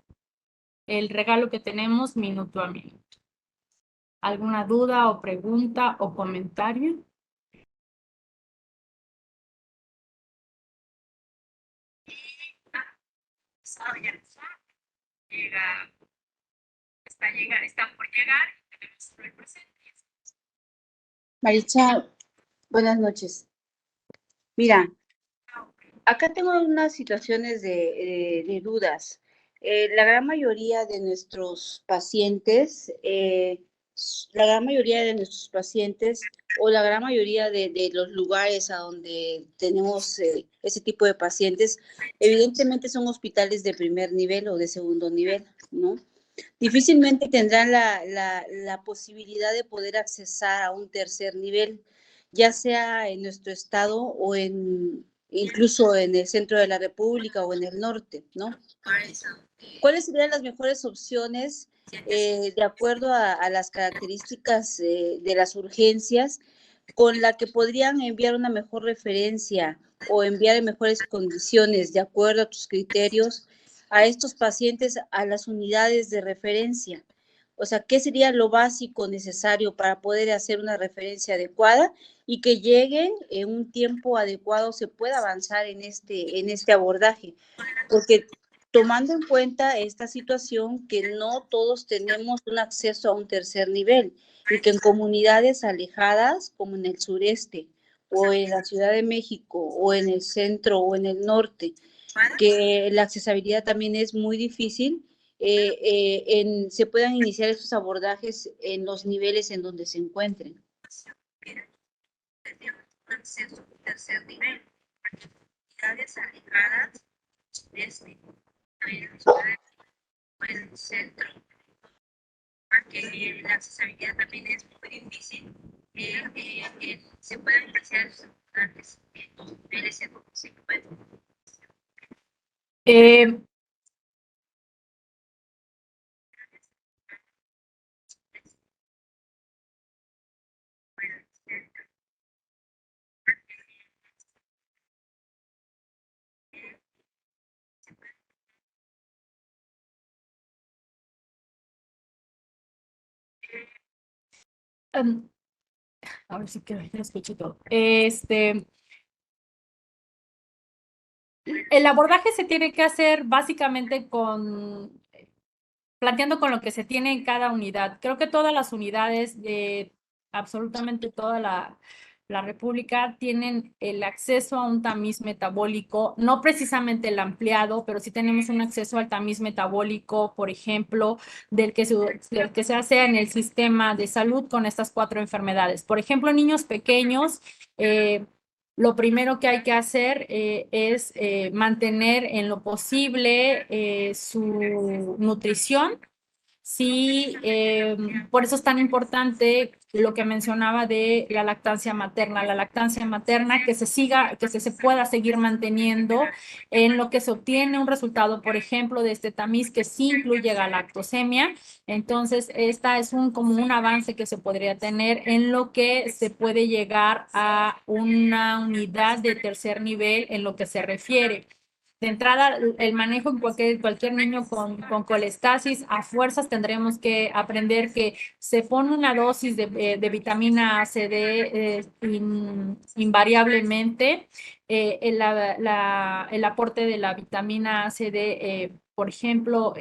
regalo que tenemos minuto a minuto. ¿Alguna duda o pregunta o comentario? Está por llegar, tenemos solo el presente. Maritza, buenas noches. Mira, acá tengo unas situaciones de dudas. La gran mayoría de nuestros pacientes la gran mayoría de nuestros pacientes o la gran mayoría de los lugares a donde tenemos ese tipo de pacientes, evidentemente son hospitales de primer nivel o de segundo nivel, ¿no? Difícilmente tendrán la posibilidad de poder accesar a un tercer nivel, ya sea en nuestro estado o incluso en el centro de la República o en el norte, ¿no? ¿Cuáles serían las mejores opciones de acuerdo a las características de las urgencias con la que podrían enviar una mejor referencia o enviar en mejores condiciones de acuerdo a tus criterios a estos pacientes a las unidades de referencia? O sea, ¿qué sería lo básico necesario para poder hacer una referencia adecuada y que lleguen en un tiempo adecuado, se pueda avanzar en este abordaje? Porque tomando en cuenta esta situación que no todos tenemos un acceso a un tercer nivel y que en comunidades alejadas, como en el sureste o en la Ciudad de México o en el centro o en el norte, que la accesibilidad también es muy difícil, se puedan iniciar estos abordajes en los niveles en donde se encuentren. Acceso a un tercer nivel, comunidades alejadas, en el centro, porque la accesibilidad también es muy difícil, se pueden iniciar esos abordajes en los niveles en donde se encuentran. A ver si quiero, lo escucho todo. El abordaje se tiene que hacer básicamente planteando con lo que se tiene en cada unidad. Creo que todas las unidades de absolutamente toda la República tienen el acceso a un tamiz metabólico, no precisamente el ampliado, pero sí tenemos un acceso al tamiz metabólico, por ejemplo, del que se hace en el sistema de salud con estas 4 enfermedades. Por ejemplo, niños pequeños, lo primero que hay que hacer es mantener en lo posible su nutrición. Sí, por eso es tan importante lo que mencionaba de la lactancia materna que se pueda seguir manteniendo en lo que se obtiene un resultado, por ejemplo, de este tamiz que sí incluye galactosemia. Entonces, esta es como un avance que se podría tener en lo que se puede llegar a una unidad de tercer nivel en lo que se refiere. De entrada, el manejo en cualquier niño con colestasis, a fuerzas tendremos que aprender que se pone una dosis de vitamina C, D invariablemente. El aporte de la vitamina C, D, por ejemplo,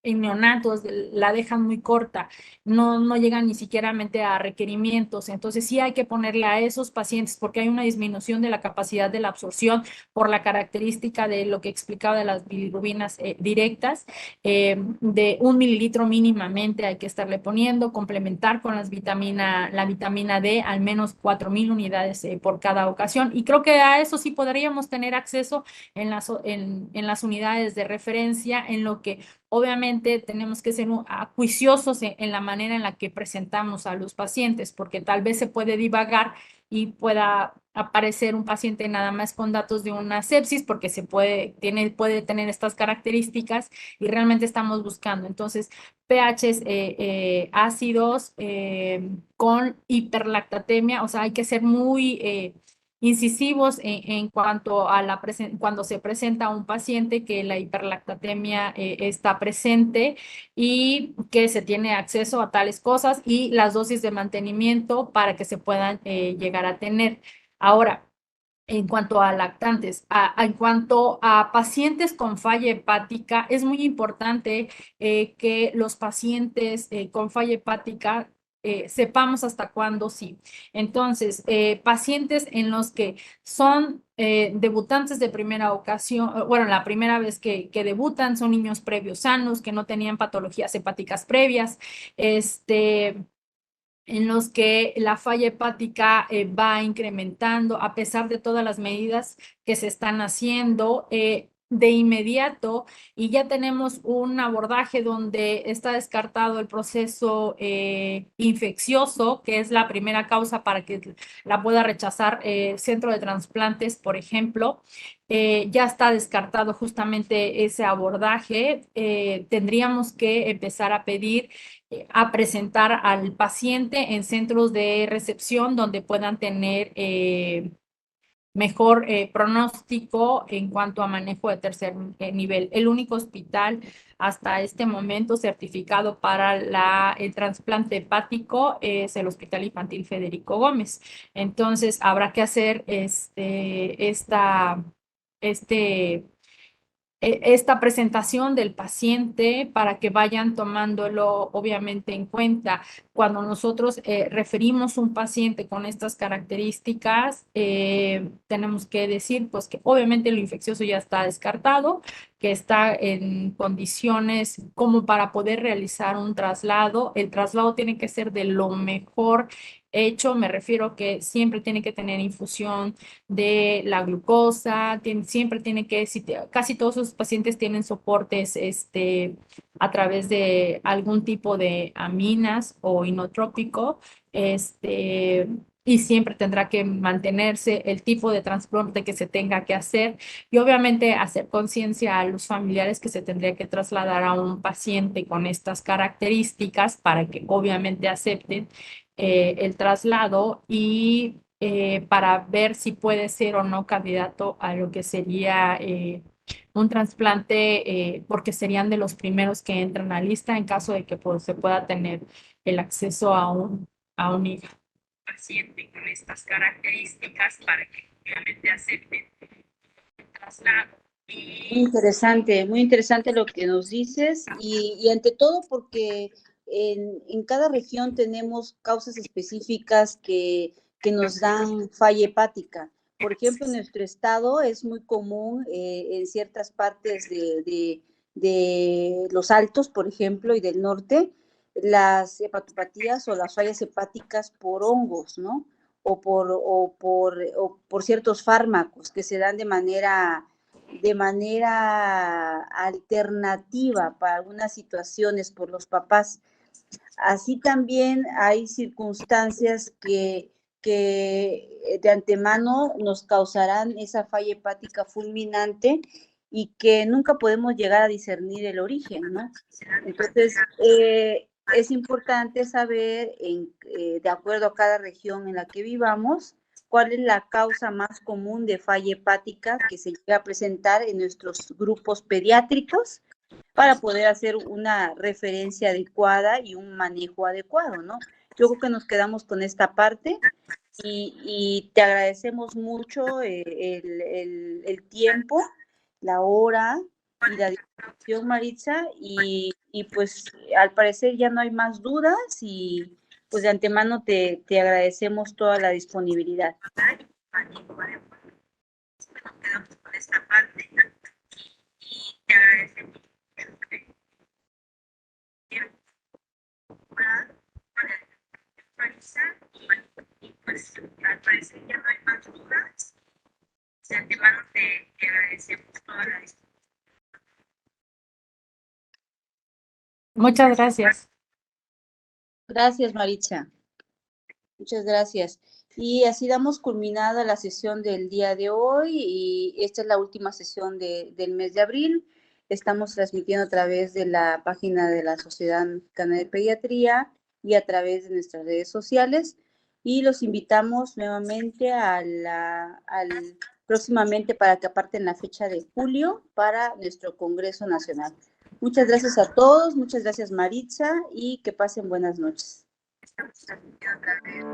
en neonatos la dejan muy corta, no llegan ni siquiera a requerimientos. Entonces sí hay que ponerle a esos pacientes porque hay una disminución de la capacidad de la absorción por la característica de lo que explicaba de las bilirrubinas directas, de 1 mililitro mínimamente hay que estarle poniendo, complementar con la vitamina D, al menos 4,000 unidades por cada ocasión. Y creo que a eso sí podríamos tener acceso en las unidades de referencia, en lo que obviamente tenemos que ser acuiciosos en la manera en la que presentamos a los pacientes, porque tal vez se puede divagar y pueda aparecer un paciente nada más con datos de una sepsis porque puede tener estas características y realmente estamos buscando. Entonces, pHs ácidos con hiperlactatemia, o sea, hay que ser muy incisivos en cuanto a cuando se presenta a un paciente que la hiperlactatemia está presente y que se tiene acceso a tales cosas y las dosis de mantenimiento para que se puedan llegar a tener. Ahora, en cuanto a lactantes, en cuanto a pacientes con falla hepática, es muy importante que los pacientes con falla hepática sepamos hasta cuándo sí. Entonces, pacientes en los que son debutantes de primera ocasión, bueno, la primera vez que debutan son niños previos sanos, que no tenían patologías hepáticas previas, en los que la falla hepática va incrementando a pesar de todas las medidas que se están haciendo de inmediato, y ya tenemos un abordaje donde está descartado el proceso infeccioso, que es la primera causa para que la pueda rechazar el centro de trasplantes, por ejemplo. Ya está descartado justamente ese abordaje. Tendríamos que empezar a pedir a presentar al paciente en centros de recepción donde puedan tener mejor pronóstico en cuanto a manejo de tercer nivel. El único hospital hasta este momento certificado para el trasplante hepático es el Hospital Infantil Federico Gómez. Entonces, habrá que hacer esta presentación del paciente para que vayan tomándolo obviamente en cuenta. Cuando nosotros referimos un paciente con estas características, tenemos que decir pues que obviamente lo infeccioso ya está descartado, que está en condiciones como para poder realizar un traslado. El traslado tiene que ser de lo mejor hecho, me refiero que siempre tiene que tener infusión de la glucosa, siempre tiene que, casi todos los pacientes tienen soportes a través de algún tipo de aminas o inotrópico, y siempre tendrá que mantenerse el tipo de trasplante que se tenga que hacer, y obviamente hacer conciencia a los familiares que se tendría que trasladar a un paciente con estas características para que obviamente acepten el traslado, y para ver si puede ser o no candidato a lo que sería un trasplante, porque serían de los primeros que entran a la lista en caso de que pues, se pueda tener el acceso a un hígado. Paciente con estas características para que obviamente acepten el traslado. Muy interesante lo que nos dices y ante todo porque en cada región tenemos causas específicas que nos dan falla hepática. Por ejemplo, en nuestro estado es muy común en ciertas partes de los Altos, por ejemplo, y del norte, las hepatopatías o las fallas hepáticas por hongos, ¿no? O por ciertos fármacos que se dan de manera alternativa para algunas situaciones por los papás. Así también hay circunstancias que de antemano nos causarán esa falla hepática fulminante y que nunca podemos llegar a discernir el origen, ¿no? Entonces, es importante saber, de acuerdo a cada región en la que vivamos, cuál es la causa más común de falla hepática que se llega a presentar en nuestros grupos pediátricos para poder hacer una referencia adecuada y un manejo adecuado, ¿no? Yo creo que nos quedamos con esta parte y te agradecemos mucho el tiempo, la hora y la discusión, Maritza, y pues al parecer ya no hay más dudas y pues de antemano te agradecemos toda la disponibilidad. Nos quedamos con esta parte y te agradecemos y pues al parecer ya no hay más dudas. De antemano te agradecemos toda la discusión. Muchas gracias. Gracias, Maritza. Muchas gracias. Y así damos culminada la sesión del día de hoy y esta es la última sesión del mes de abril. Estamos transmitiendo a través de la página de la Sociedad Mexicana de Pediatría y a través de nuestras redes sociales y los invitamos nuevamente próximamente para que aparten la fecha de julio para nuestro Congreso Nacional. Muchas gracias a todos, muchas gracias Maritza y que pasen buenas noches. Estamos transmitiendo a través